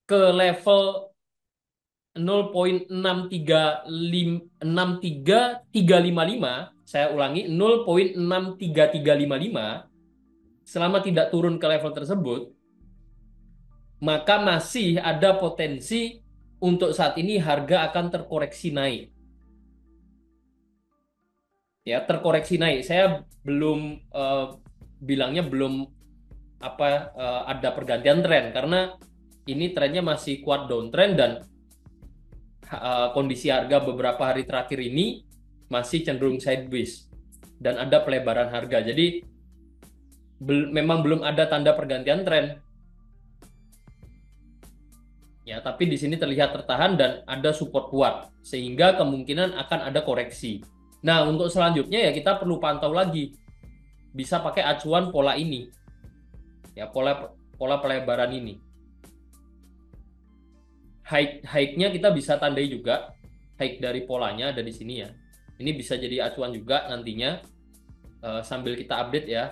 [SPEAKER 1] ke level 0.63355, saya ulangi 0.63355, selama tidak turun ke level tersebut, maka masih ada potensi untuk saat ini harga akan terkoreksi naik. Ya, terkoreksi naik. Saya belum bilangnya belum ada pergantian tren, karena ini trennya masih kuat downtrend dan kondisi harga beberapa hari terakhir ini masih cenderung sideways dan ada pelebaran harga. Jadi memang belum ada tanda pergantian tren. Ya, tapi di sini terlihat tertahan dan ada support kuat sehingga kemungkinan akan ada koreksi. Nah, untuk selanjutnya ya kita perlu pantau lagi. Bisa pakai acuan pola ini. Ya, pola pelebaran ini. High-nya kita bisa tandai juga. High dari polanya ada di sini ya. Ini bisa jadi acuan juga nantinya. Sambil kita update ya,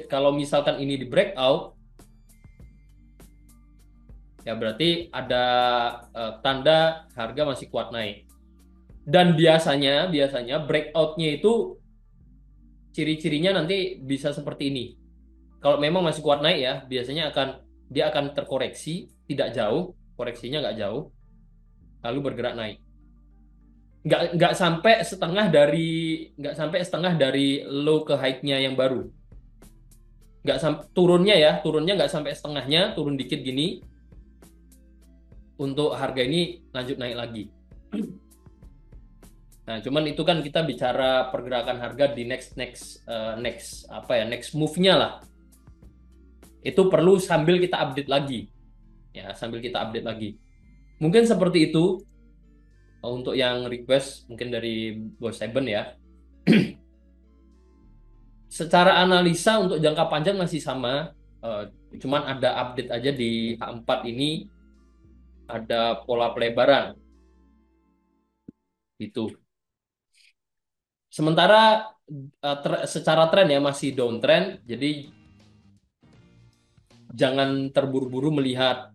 [SPEAKER 1] Kalau misalkan ini di breakout, ya berarti ada tanda harga masih kuat naik. Dan biasanya breakoutnya itu ciri-cirinya nanti bisa seperti ini. Kalau memang masih kuat naik ya, biasanya dia akan terkoreksi tidak jauh, koreksinya nggak jauh, lalu bergerak naik. nggak sampai setengah dari low ke high-nya yang baru. Nggak sampai turunnya nggak sampai setengahnya, turun dikit gini untuk harga ini lanjut naik lagi. Nah, cuman itu kan kita bicara pergerakan harga di next move-nya lah. Itu perlu sambil kita update lagi. Ya, sambil kita update lagi. Mungkin seperti itu untuk yang request mungkin dari Bos Seben ya. Secara analisa untuk jangka panjang masih sama, cuman ada update aja di H4 ini ada pola pelebaran. Itu. Sementara secara tren ya masih downtrend, jadi jangan terburu-buru melihat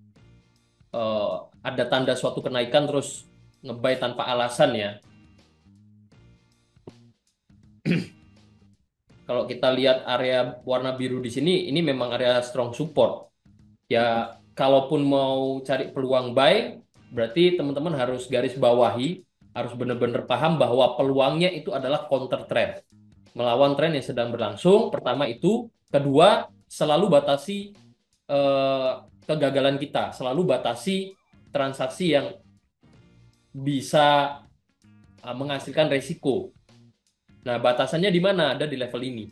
[SPEAKER 1] ada tanda suatu kenaikan terus nge-buy tanpa alasan ya. Kalau kita lihat area warna biru di sini, ini memang area strong support. Ya, kalaupun mau cari peluang buy, berarti teman-teman harus garis bawahi, harus benar-benar paham bahwa peluangnya itu adalah counter trend. Melawan tren yang sedang berlangsung, pertama itu. Kedua, selalu batasi kegagalan kita, selalu batasi transaksi yang bisa menghasilkan resiko. Nah, batasannya di mana? Ada di level ini.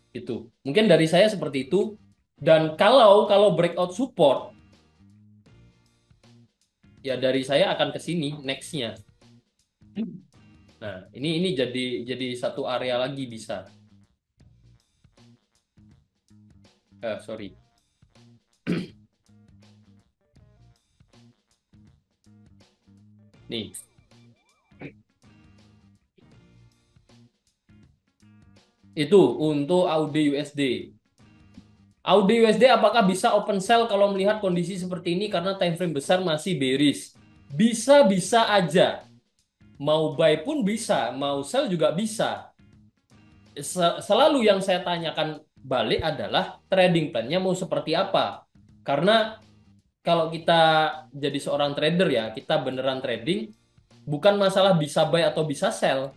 [SPEAKER 1] Itu. Mungkin dari saya seperti itu. Dan kalau breakout support, ya dari saya akan ke sini next-nya. Nah, ini jadi satu area lagi bisa. Sorry. Nih. Itu untuk AUD USD. AUD USD apakah bisa open sell kalau melihat kondisi seperti ini karena time frame besar masih bearish? Bisa aja. Mau buy pun bisa, mau sell juga bisa. Selalu yang saya tanyakan balik adalah trading plan-nya mau seperti apa. Karena kalau kita jadi seorang trader ya, kita beneran trading, bukan masalah bisa buy atau bisa sell.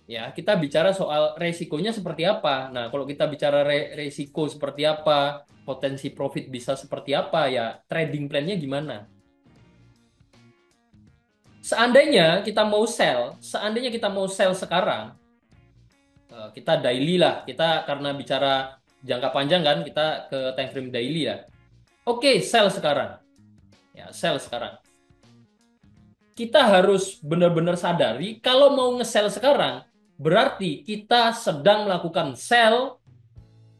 [SPEAKER 1] Ya, kita bicara soal resikonya seperti apa. Nah, kalau kita bicara resiko seperti apa, potensi profit bisa seperti apa, ya trading plan-nya gimana? Seandainya kita mau sell sekarang, kita daily lah. Kita karena bicara jangka panjang kan, kita ke time frame daily ya. Oke, sell sekarang. Ya, sell sekarang. Kita harus benar-benar sadari kalau mau nge-sell sekarang, berarti kita sedang melakukan sell,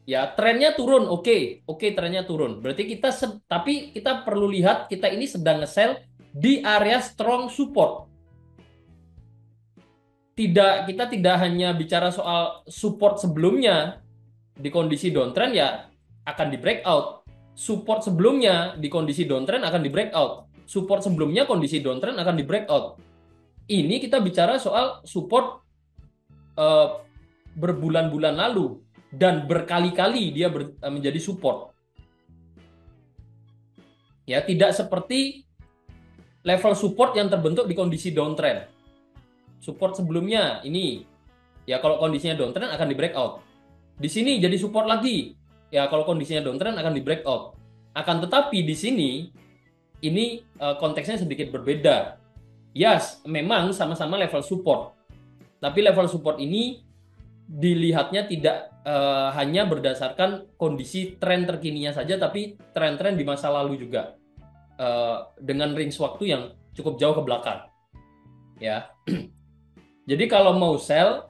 [SPEAKER 1] ya trennya turun, oke trennya turun. Berarti tapi kita perlu lihat kita ini sedang nge-sell di area strong support. Kita tidak hanya bicara soal support sebelumnya di kondisi downtrend ya akan di breakout. Support sebelumnya di kondisi downtrend akan di breakout. Support sebelumnya kondisi downtrend akan di breakout. Ini kita bicara soal support berbulan-bulan lalu dan berkali-kali dia menjadi support. Ya, tidak seperti level support yang terbentuk di kondisi downtrend. Support sebelumnya ini ya kalau kondisinya downtrend akan di breakout. Di sini jadi support lagi. Ya kalau kondisinya downtrend akan di breakout. Akan tetapi di sini ini konteksnya sedikit berbeda. Yes, memang sama-sama level support. Tapi level support ini dilihatnya tidak hanya berdasarkan kondisi tren terkininya saja, tapi tren-tren di masa lalu juga dengan range waktu yang cukup jauh ke belakang. Ya, jadi kalau mau sell,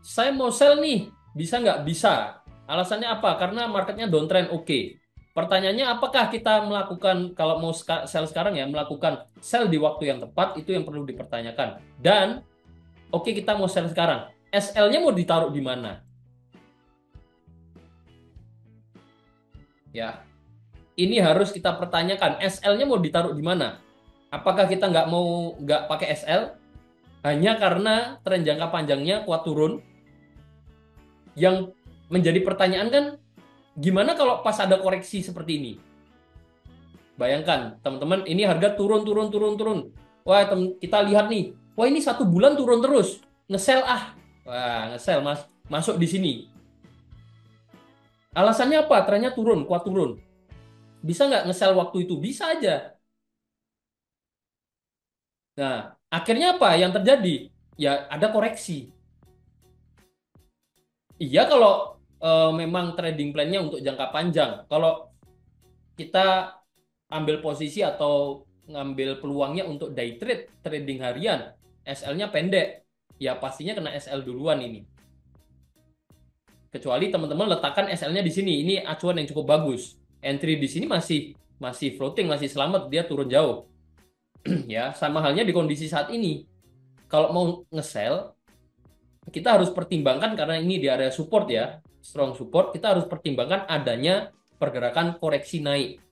[SPEAKER 1] saya mau sell nih, bisa nggak? Bisa. Alasannya apa? Karena marketnya downtrend, oke. Pertanyaannya, apakah kita melakukan, kalau mau sell sekarang ya, melakukan sell di waktu yang tepat, itu yang perlu dipertanyakan. Dan oke, kita mau sell sekarang. SL-nya mau ditaruh di mana? Ya, ini harus kita pertanyakan. SL-nya mau ditaruh di mana? Apakah kita nggak pakai SL hanya karena tren jangka panjangnya kuat turun? Yang menjadi pertanyaan kan, gimana kalau pas ada koreksi seperti ini? Bayangkan, teman-teman, ini harga turun, turun, turun, turun. Wah, kita lihat nih. Wah, ini 1 bulan turun terus. Nge-sell ah. Wah, nge-sell mas. Masuk di sini. Alasannya apa? Trennya turun, kuat turun. Bisa nggak nge-sell waktu itu? Bisa aja. Nah, akhirnya apa yang terjadi? Ya, ada koreksi. Iya, kalau memang trading plan-nya untuk jangka panjang. Kalau kita ambil posisi atau ngambil peluangnya untuk day trade, trading harian, SL-nya pendek, ya pastinya kena SL duluan ini. Kecuali teman-teman letakkan SL-nya di sini, ini acuan yang cukup bagus. Entry di sini masih floating, masih selamat, dia turun jauh. Ya, sama halnya di kondisi saat ini. Kalau mau nge-sell, kita harus pertimbangkan karena ini di area support ya, strong support, kita harus pertimbangkan adanya pergerakan koreksi naik.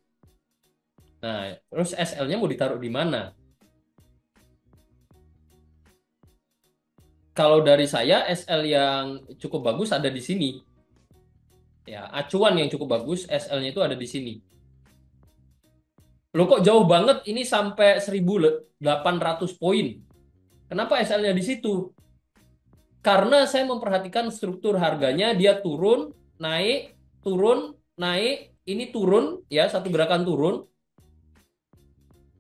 [SPEAKER 1] Nah, terus SL-nya mau ditaruh di mana? Kalau dari saya, SL yang cukup bagus ada di sini. Ya, acuan yang cukup bagus, SL-nya itu ada di sini. Loh kok jauh banget ini sampai 1.800 poin. Kenapa SL-nya di situ? Karena saya memperhatikan struktur harganya, dia turun, naik, ini turun, ya, satu gerakan turun.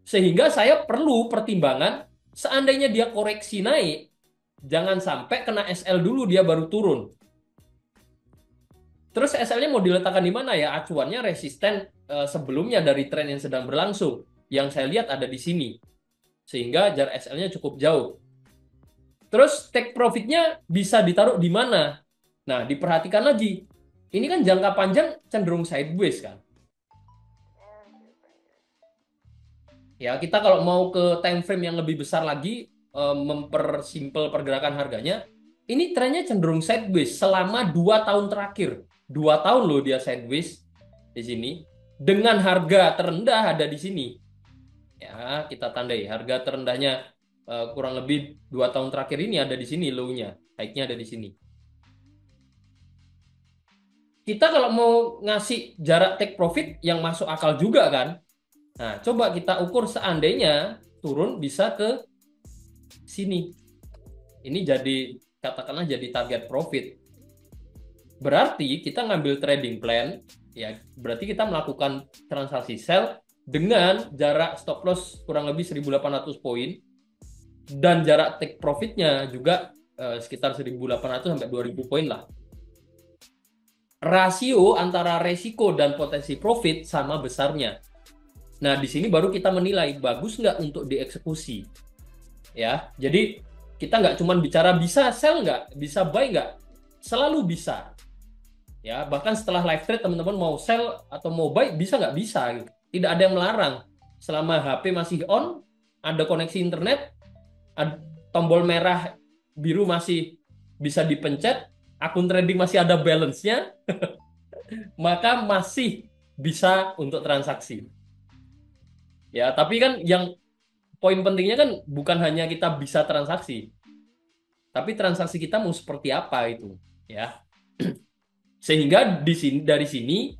[SPEAKER 1] Sehingga saya perlu pertimbangan, seandainya dia koreksi naik, jangan sampai kena SL dulu, dia baru turun. Terus SL-nya mau diletakkan di mana ya? Acuannya resisten sebelumnya dari tren yang sedang berlangsung. Yang saya lihat ada di sini. Sehingga jarak SL-nya cukup jauh. Terus take profit-nya bisa ditaruh di mana? Nah, diperhatikan lagi. Ini kan jangka panjang cenderung sideways kan? Ya, kita kalau mau ke time frame yang lebih besar lagi, mempersimpel pergerakan harganya, ini trennya cenderung sideways selama 2 tahun terakhir. 2 tahun loh dia sideways di sini. Dengan harga terendah ada di sini. Ya, kita tandai. Harga terendahnya kurang lebih 2 tahun terakhir ini ada di sini low-nya. High-nya ada di sini. Kita kalau mau ngasih jarak take profit yang masuk akal juga kan. Nah, coba kita ukur seandainya turun bisa ke sini. Ini jadi, katakanlah jadi target profit. Berarti kita ngambil trading plan, ya berarti kita melakukan transaksi sell dengan jarak stop loss kurang lebih 1.800 poin dan jarak take profitnya juga sekitar 1.800 sampai 2.000 poin lah. Rasio antara resiko dan potensi profit sama besarnya. Nah, di sini baru kita menilai bagus nggak untuk dieksekusi. Ya, jadi kita nggak cuma bicara bisa sell nggak, bisa buy nggak, selalu bisa. Ya, bahkan setelah live trade teman-teman mau sell atau mau buy bisa nggak bisa gitu. Tidak ada yang melarang. Selama HP masih on, ada koneksi internet, tombol merah biru masih bisa dipencet, akun trading masih ada balance-nya, maka masih bisa untuk transaksi. Ya, tapi kan yang poin pentingnya kan bukan hanya kita bisa transaksi, tapi transaksi kita mau seperti apa itu, ya. Sehingga dari sini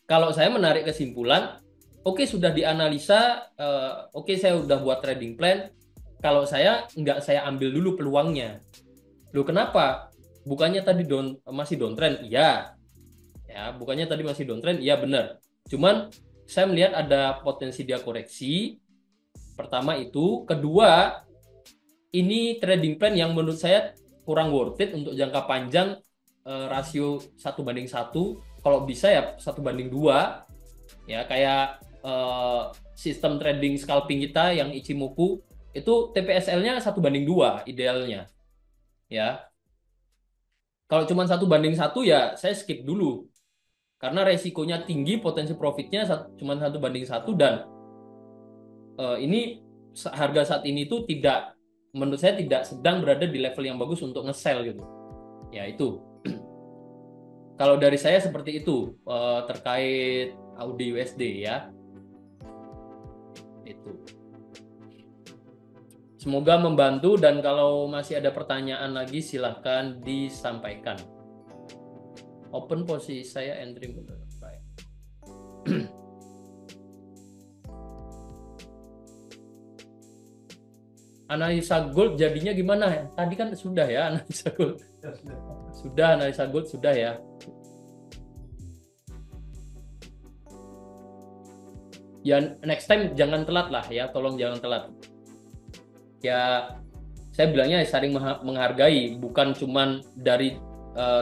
[SPEAKER 1] kalau saya menarik kesimpulan, oke, sudah dianalisa, oke, saya udah buat trading plan. Kalau saya nggak saya ambil dulu peluangnya. Loh, kenapa? Bukannya tadi masih downtrend? Iya. Ya, bukannya tadi masih downtrend? Iya, benar. Cuman saya melihat ada potensi dia koreksi. Pertama itu, kedua, ini trading plan yang menurut saya kurang worth it untuk jangka panjang, rasio 1:1. Kalau bisa ya 1:2. Ya, kayak sistem trading scalping kita yang Ichimoku itu TPSL-nya 1:2 idealnya. Ya. Kalau cuma 1:1 ya saya skip dulu. Karena resikonya tinggi, potensi profitnya cuma 1:1 dan ini harga saat ini tuh tidak, menurut saya tidak sedang berada di level yang bagus untuk nge-sell gitu. Ya itu. Kalau dari saya seperti itu terkait Audi USD ya. Itu. Semoga membantu dan kalau masih ada pertanyaan lagi silahkan disampaikan. Open posisi saya entry. analisa gold jadinya gimana ya? Tadi kan sudah ya analisa gold. Sudah analisa gold sudah ya. Ya next time jangan telat lah ya, tolong jangan telat. Ya saya bilangnya saling menghargai, bukan cuman dari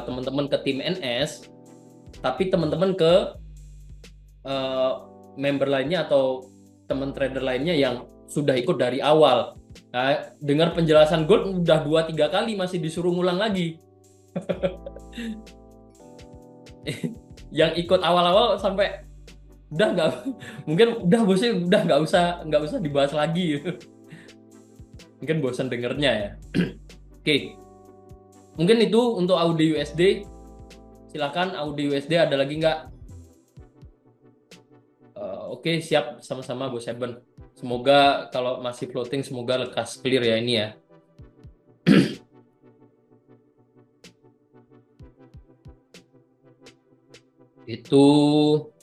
[SPEAKER 1] teman-teman ke tim NS, tapi teman-teman ke member lainnya atau teman trader lainnya yang sudah ikut dari awal. Nah, dengar penjelasan gold udah 2-3 kali masih disuruh ngulang lagi. Yang ikut awal-awal sampai udah nggak, mungkin udah bosnya udah nggak usah dibahas lagi. Mungkin bosan dengernya ya. Oke, mungkin itu untuk Audi USD. Silakan Audi USD ada lagi nggak? Oke, siap, sama-sama Bos Eben. Semoga kalau masih floating semoga lekas clear ya ini ya. Itu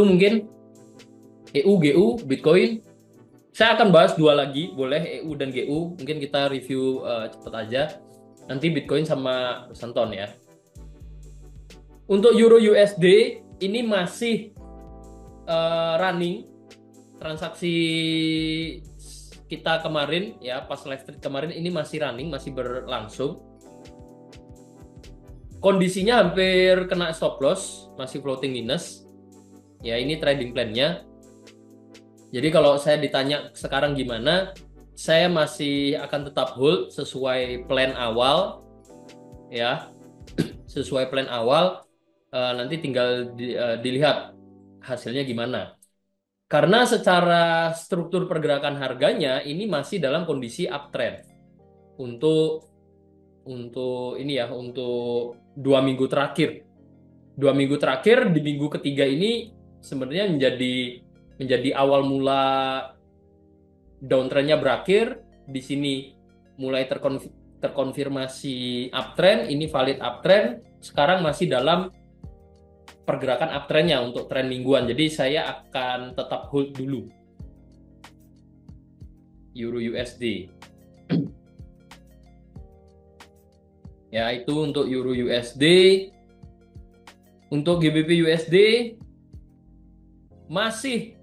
[SPEAKER 1] mungkin EU, GU, Bitcoin. Saya akan bahas dua lagi, boleh EU dan GU. Mungkin kita review cepat aja. Nanti Bitcoin sama Santon ya. Untuk Euro USD ini masih running transaksi kita kemarin ya, pas live trade kemarin ini masih running, masih berlangsung. Kondisinya hampir kena stop loss, masih floating minus. Ya ini trading plan-nya. Jadi kalau saya ditanya sekarang gimana, saya masih akan tetap hold sesuai plan awal ya. Sesuai plan awal, nanti tinggal dilihat hasilnya gimana. Karena secara struktur pergerakan harganya ini masih dalam kondisi uptrend untuk ini ya, untuk 2 minggu terakhir. 2 minggu terakhir, di minggu ketiga ini sebenarnya menjadi awal mula downtrendnya berakhir. Di sini mulai terkonfirmasi uptrend, ini valid uptrend. Sekarang masih dalam pergerakan uptrendnya untuk tren mingguan. Jadi saya akan tetap hold dulu Euro USD. Ya itu untuk Euro USD. Untuk GBP USD masih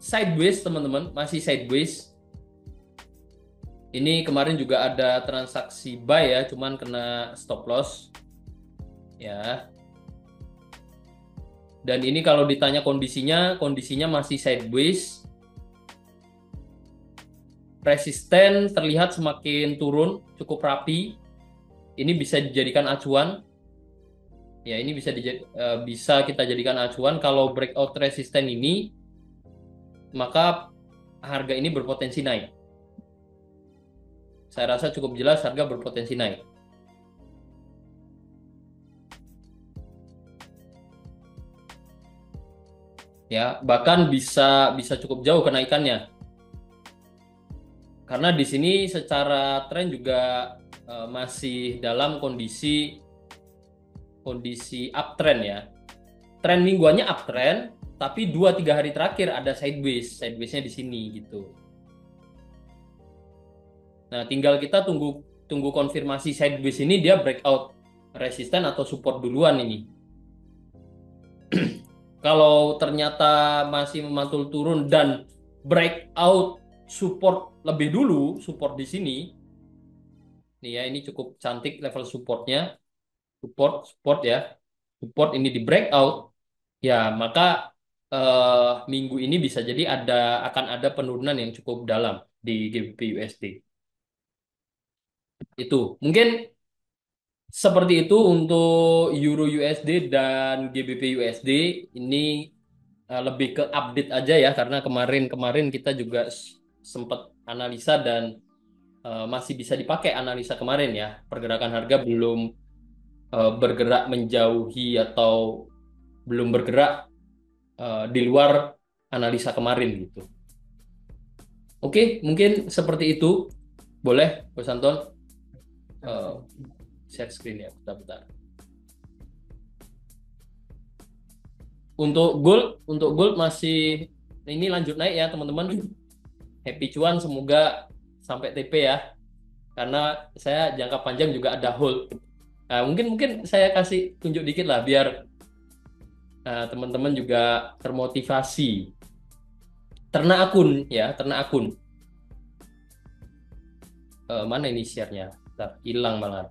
[SPEAKER 1] sideways teman-teman, masih sideways. Ini kemarin juga ada transaksi buy ya, cuman kena stop loss ya. Dan ini kalau ditanya kondisinya masih sideways. Resisten terlihat semakin turun, cukup rapi. Ini bisa dijadikan acuan. Ya, ini bisa kita jadikan acuan. Kalau breakout resisten ini, maka harga ini berpotensi naik. Saya rasa cukup jelas harga berpotensi naik. Ya, bahkan bisa cukup jauh kenaikannya. Karena di sini secara tren juga masih dalam kondisi uptrend ya. Tren mingguannya uptrend, tapi 2-3 hari terakhir ada sideways-nya di sini gitu. Nah, tinggal kita tunggu konfirmasi sideways ini dia breakout resisten atau support duluan ini. Kalau ternyata masih memantul turun dan breakout support lebih dulu, support di sini. Nih ya, ini cukup cantik level supportnya. Support ya. Support ini di breakout. Ya, maka minggu ini bisa jadi akan ada penurunan yang cukup dalam di GBP USD. Itu. Mungkin seperti itu untuk Euro USD dan GBP USD. Ini lebih ke update aja ya, karena kemarin kita juga sempat analisa dan masih bisa dipakai analisa kemarin ya. Pergerakan harga belum bergerak menjauhi atau belum bergerak di luar analisa kemarin gitu. Oke, mungkin seperti itu. Boleh, Bos Anton? Share screen ya, bentar. Untuk gold masih ini lanjut naik ya teman-teman. Happy cuan, semoga sampai TP ya. Karena saya jangka panjang juga ada hold. Nah, mungkin saya kasih tunjuk dikit lah biar teman-teman juga termotivasi. Ternak akun ya, ternak akun. Mana ini share-nya? Bentar, hilang malah.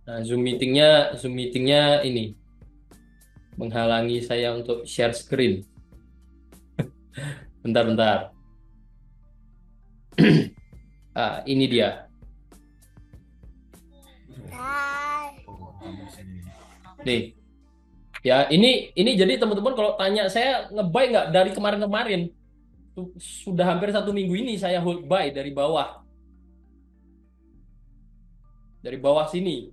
[SPEAKER 1] Nah, Zoom meetingnya ini menghalangi saya untuk share screen. Bentar. Ini dia. Nih. Ya, ini jadi teman-teman kalau tanya saya nge-buy nggak dari kemarin-kemarin. Sudah hampir 1 minggu ini saya hold buy dari bawah. Dari bawah sini.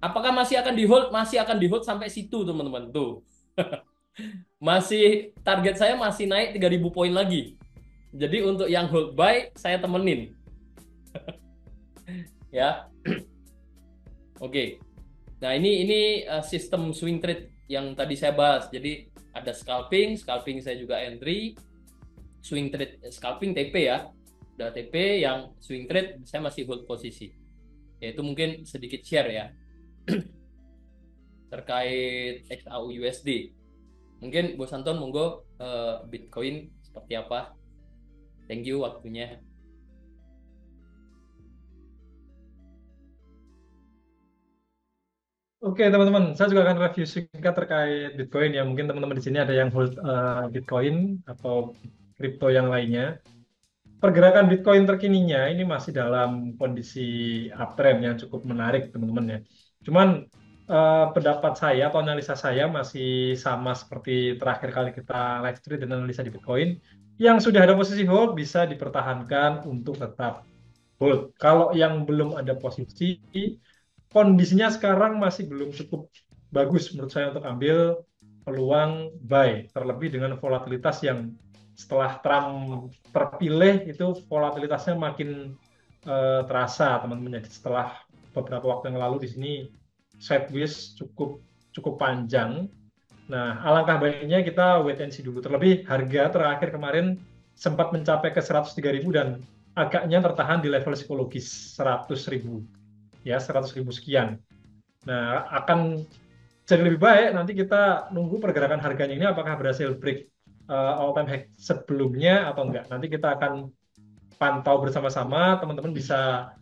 [SPEAKER 1] Apakah masih akan di hold? Masih akan di hold sampai situ, teman-teman. Tuh. Masih target saya masih naik 3.000 poin lagi. Jadi untuk yang hold buy saya temenin. Ya. Oke. Nah, ini sistem swing trade yang tadi saya bahas. Jadi ada scalping saya juga entry, swing trade, scalping TP ya. Udah TP, yang swing trade saya masih hold posisi. Yaitu mungkin sedikit share ya. Terkait XAU USD. Mungkin Bos Anton monggo Bitcoin seperti apa? Thank you waktunya.
[SPEAKER 3] Oke teman-teman, saya juga akan review singkat terkait Bitcoin ya. Mungkin teman-teman di sini ada yang hold Bitcoin atau kripto yang lainnya. Pergerakan Bitcoin terkininya ini masih dalam kondisi uptrend yang cukup menarik teman-teman ya. Cuman pendapat saya atau analisa saya masih sama seperti terakhir kali kita live stream dan analisa di Bitcoin. Yang sudah ada posisi hold bisa dipertahankan untuk tetap hold. Kalau yang belum ada posisi, kondisinya sekarang masih belum cukup bagus menurut saya untuk ambil peluang buy, terlebih dengan volatilitas yang setelah Trump terpilih itu volatilitasnya makin terasa teman-teman. Jadi setelah beberapa waktu yang lalu di sini sideways cukup panjang. Nah, alangkah baiknya kita wait and see dulu. Terlebih harga terakhir kemarin sempat mencapai ke 103.000 dan agaknya tertahan di level psikologis 100.000 ya, 100.000 sekian. Nah, akan jadi lebih baik nanti kita nunggu pergerakan harganya ini apakah berhasil break all time high sebelumnya atau enggak. Nanti kita akan pantau bersama-sama, teman-teman bisa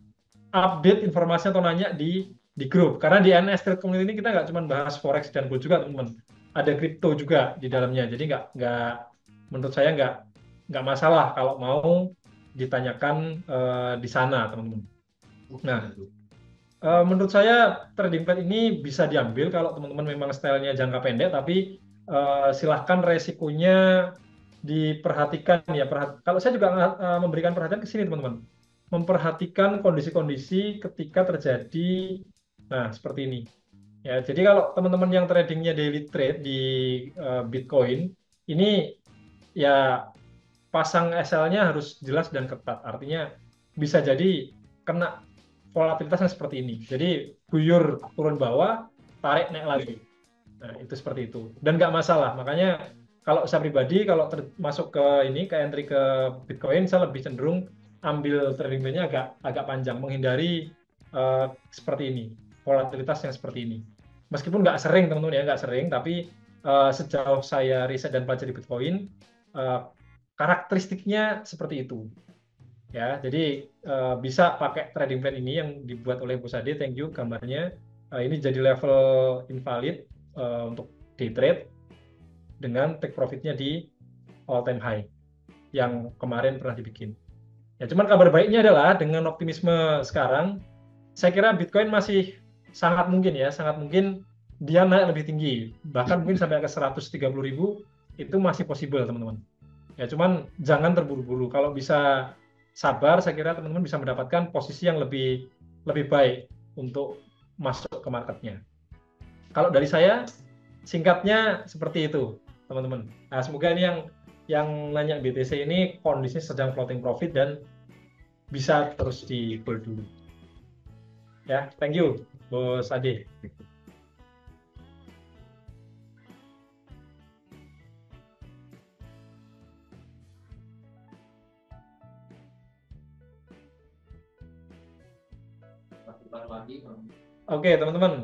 [SPEAKER 3] update informasi atau nanya di grup. Karena di NS Trade Community ini kita nggak cuma bahas forex dan gold juga, teman-teman. Ada kripto juga di dalamnya. Jadi nggak menurut saya nggak masalah kalau mau ditanyakan di sana, teman-teman. Nah, menurut saya trading plan ini bisa diambil kalau teman-teman memang stylenya jangka pendek, tapi silahkan resikonya diperhatikan ya. Kalau saya juga memberikan perhatian ke sini teman-teman, memperhatikan kondisi-kondisi ketika terjadi, nah seperti ini. Ya, jadi kalau teman-teman yang tradingnya daily trade di Bitcoin, ini ya pasang SL-nya harus jelas dan ketat. Artinya bisa jadi kena volatilitasnya seperti ini. Jadi guyur turun bawah, tarik naik lagi. Nah, itu seperti itu. Dan nggak masalah. Makanya kalau saya pribadi, kalau masuk ke ini, ke entry ke Bitcoin, saya lebih cenderung ambil trading plan-nya agak panjang, menghindari seperti ini, volatilitas yang seperti ini. Meskipun nggak sering, teman-teman ya, nggak sering, tapi sejauh saya riset dan pelajari Bitcoin, karakteristiknya seperti itu. Ya, jadi bisa pakai trading plan ini yang dibuat oleh Bos Ade, thank you gambarnya. Ini jadi level invalid untuk day trade dengan take profitnya di all time high yang kemarin pernah dibikin. Ya, cuman kabar baiknya adalah dengan optimisme sekarang, saya kira Bitcoin masih sangat mungkin dia naik lebih tinggi, bahkan mungkin sampai ke 130.000 itu masih possible teman-teman. Ya, cuman jangan terburu-buru. Kalau bisa sabar, saya kira teman-teman bisa mendapatkan posisi yang lebih baik untuk masuk ke marketnya. Kalau dari saya, singkatnya seperti itu, teman-teman. Nah, semoga ini yang nanya BTC ini kondisinya sedang floating profit dan bisa terus di hold dulu. Ya, thank you, Bos Ade. Oke, teman-teman.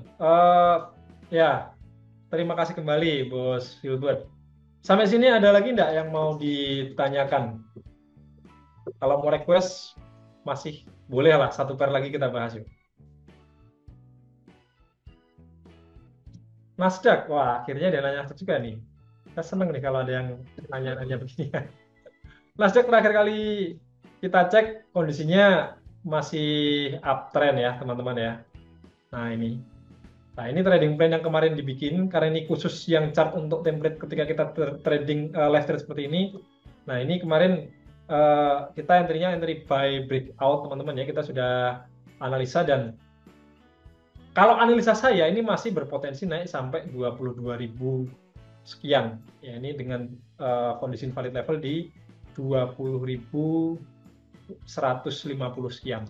[SPEAKER 3] Ya, terima kasih kembali, Bos Filbert. Sampai sini ada lagi nggak yang mau ditanyakan? Kalau mau request, masih boleh lah. Satu pair lagi kita bahas yuk. Nasdaq, wah akhirnya dia nanya juga nih. Kita seneng nih kalau ada yang nanya-nanya begini. Nasdaq terakhir kali kita cek kondisinya masih uptrend ya teman-teman ya. Nah ini trading plan yang kemarin dibikin karena ini khusus yang chart untuk template ketika kita trading live trade seperti ini. Nah ini kemarin kita entry buy breakout teman-teman ya, kita sudah analisa dan kalau analisa saya ini masih berpotensi naik sampai 22.000 sekian ya, ini dengan kondisi invalid level di 20.150 sekian.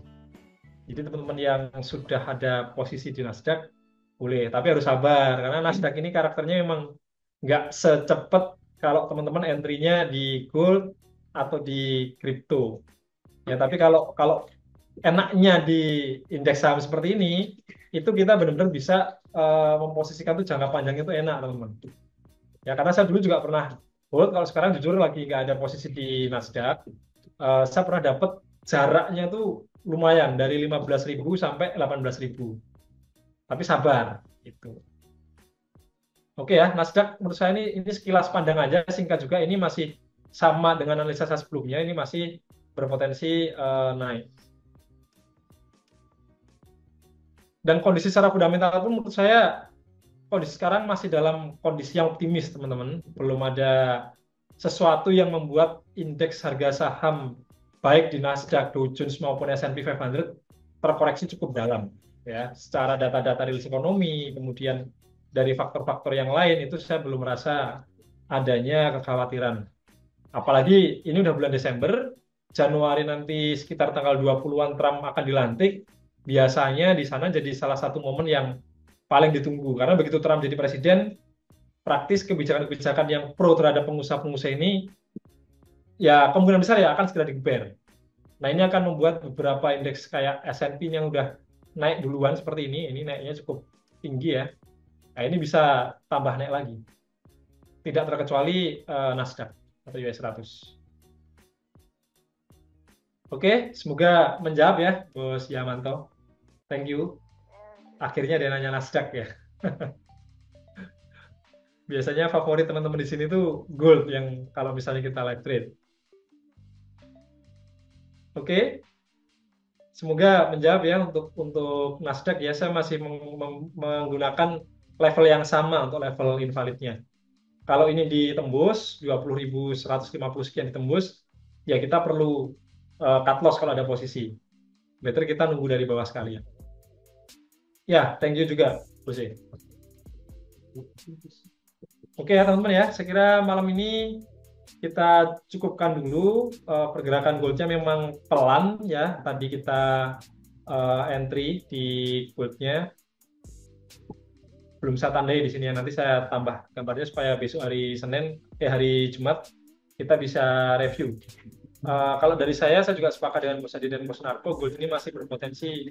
[SPEAKER 3] Jadi teman-teman yang sudah ada posisi di Nasdaq boleh, tapi harus sabar karena Nasdaq ini karakternya memang nggak secepat kalau teman-teman entry-nya di gold atau di kripto. Ya, tapi kalau enaknya di indeks saham seperti ini, itu kita benar-benar bisa memposisikan tuh jangka panjang itu enak teman-teman. Ya karena saya dulu juga pernah gold, kalau sekarang jujur lagi nggak ada posisi di Nasdaq, saya pernah dapat jaraknya tuh lumayan dari 15.000 sampai 18.000. Tapi sabar itu. Oke ya, Nasdaq menurut saya ini sekilas pandang aja, singkat juga, ini masih sama dengan analisa saya sebelumnya, ini masih berpotensi naik. Dan kondisi secara fundamental pun menurut saya kondisi sekarang masih dalam kondisi yang optimis teman-teman. Belum ada sesuatu yang membuat indeks harga saham baik di Nasdaq, Dow Jones maupun S&P 500 terkoreksi cukup dalam. Ya, secara data-data rilis ekonomi, kemudian dari faktor-faktor yang lain itu saya belum merasa adanya kekhawatiran. Apalagi ini udah bulan Desember, Januari nanti sekitar tanggal 20-an Trump akan dilantik. Biasanya di sana jadi salah satu momen yang paling ditunggu karena begitu Trump jadi presiden, praktis kebijakan-kebijakan yang pro terhadap pengusaha-pengusaha ini ya kemungkinan besar ya akan segera digeber. Nah ini akan membuat beberapa indeks kayak S&P yang udah naik duluan seperti ini naiknya cukup tinggi ya. Nah ini bisa tambah naik lagi. Tidak terkecuali Nasdaq atau US 100. Oke, semoga menjawab ya Bos Yamanto. Thank you. Akhirnya dia nanya Nasdaq ya. Biasanya favorit teman-teman di sini tuh gold yang kalau misalnya kita live trade. Oke. Semoga menjawab ya untuk Nasdaq ya, saya masih menggunakan level yang sama untuk level invalidnya. Kalau ini ditembus 20.150 sekian ditembus, ya kita perlu cut loss kalau ada posisi. Better kita nunggu dari bawah sekalian. Ya, thank you juga, Bose. Oke ya teman-teman ya, saya kira malam ini kita cukupkan dulu. Pergerakan goldnya memang pelan ya. Tadi kita entry di goldnya belum saya tandai di sini ya. Nanti saya tambah gambarnya supaya besok hari Jumat kita bisa review. Kalau dari saya juga sepakat dengan Bos Adi dan Bos Narko, gold ini masih berpotensi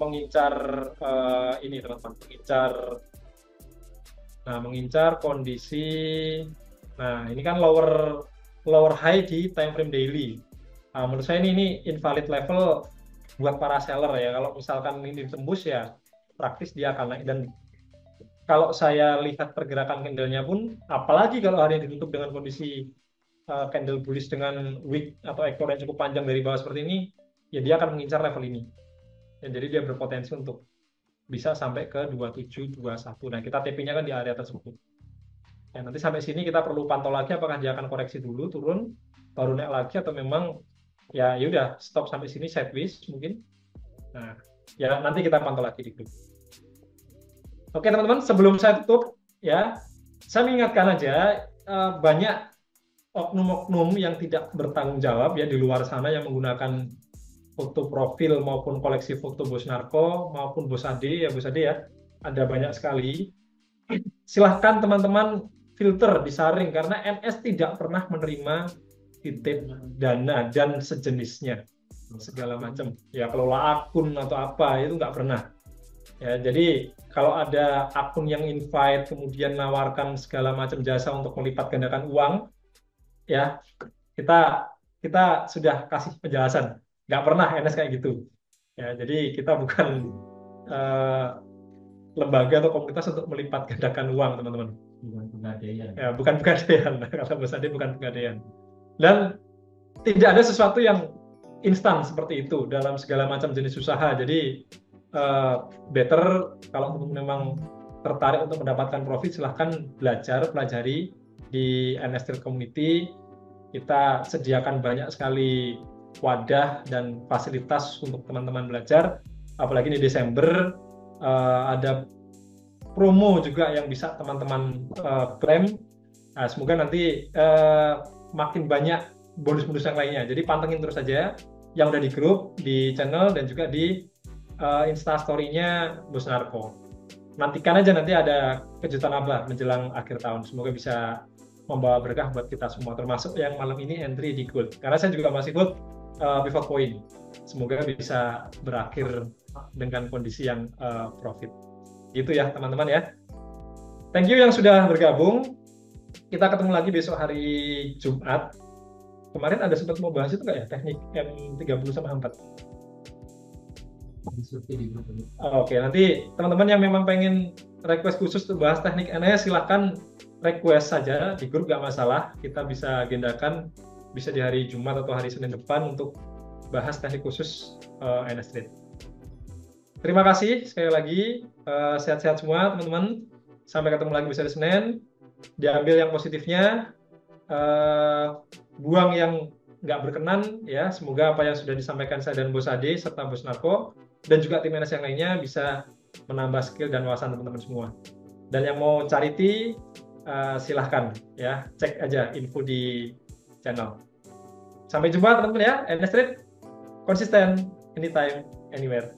[SPEAKER 3] mengincar ini teman-teman, mengincar kondisi. Nah, ini kan lower high di time frame daily. Menurut saya ini invalid level buat para seller ya. Kalau misalkan ini ditembus ya praktis dia akan naik. Dan kalau saya lihat pergerakan candle-nya pun, apalagi kalau hari ini ditutup dengan kondisi candle bullish dengan wick atau ekor yang cukup panjang dari bawah seperti ini, ya dia akan mengincar level ini. Ya, jadi dia berpotensi untuk bisa sampai ke 27, 21. Nah, kita TP-nya kan di area tersebut. Ya, nanti sampai sini kita perlu pantau lagi apakah dia akan koreksi dulu, turun, baru naik lagi atau memang ya udah stop sampai sini sideways mungkin. Nah, ya nanti kita pantau lagi di grup. Oke teman-teman, sebelum saya tutup ya, saya mengingatkan aja banyak oknum-oknum yang tidak bertanggung jawab ya di luar sana yang menggunakan foto profil maupun koleksi foto Bos Narko maupun Bos Ade ya, ada banyak sekali. Silahkan teman-teman filter, disaring karena NS tidak pernah menerima titip dana dan sejenisnya. segala macam. Ya kelola akun atau apa itu nggak pernah. Ya, jadi kalau ada akun yang invite kemudian nawarkan segala macam jasa untuk melipat gandakan uang, ya kita kita sudah kasih penjelasan. Nggak pernah NS kayak gitu. Ya, jadi kita bukan eh, lembaga atau komunitas untuk melipat gandakan uang, teman-teman.
[SPEAKER 1] Bukan pegadaian.
[SPEAKER 3] Ya, bukan pegadaian. Kata Mas Ade bukan pegadaian. Dan tidak ada sesuatu yang instan seperti itu dalam segala macam jenis usaha. Jadi better kalau memang tertarik untuk mendapatkan profit, silahkan pelajari di NS Trade Community. Kita sediakan banyak sekali wadah dan fasilitas untuk teman-teman belajar. Apalagi di Desember ada promo juga yang bisa teman-teman klaim. Nah, semoga nanti makin banyak bonus-bonus yang lainnya. Jadi pantengin terus saja yang udah di grup, di channel, dan juga di Instastory-nya Bos Narko. Nantikan aja nanti ada kejutan apa menjelang akhir tahun. Semoga bisa membawa berkah buat kita semua, termasuk yang malam ini entry di gold. Karena saya juga masih hold pivot point. Semoga bisa berakhir dengan kondisi yang profit. Gitu ya teman-teman ya. Thank you yang sudah bergabung. Kita ketemu lagi besok hari Jumat. Kemarin ada sempat mau bahas itu nggak ya, teknik M30 sama M4? Oke, nanti teman-teman yang memang pengen request khusus untuk bahas teknik NS, silahkan request saja di grup, nggak masalah. Kita bisa agendakan, bisa di hari Jumat atau hari Senin depan untuk bahas teknik khusus NS Trade. Terima kasih sekali lagi, sehat-sehat semua teman-teman. Sampai ketemu lagi besok Senin. Diambil yang positifnya, buang yang nggak berkenan ya. Semoga apa yang sudah disampaikan saya dan Bos Ade serta Bos Narko dan juga tim NS yang lainnya bisa menambah skill dan wawasan teman-teman semua. Dan yang mau charity silahkan ya, cek aja info di channel. Sampai jumpa teman-teman ya. NS Trade konsisten anytime anywhere.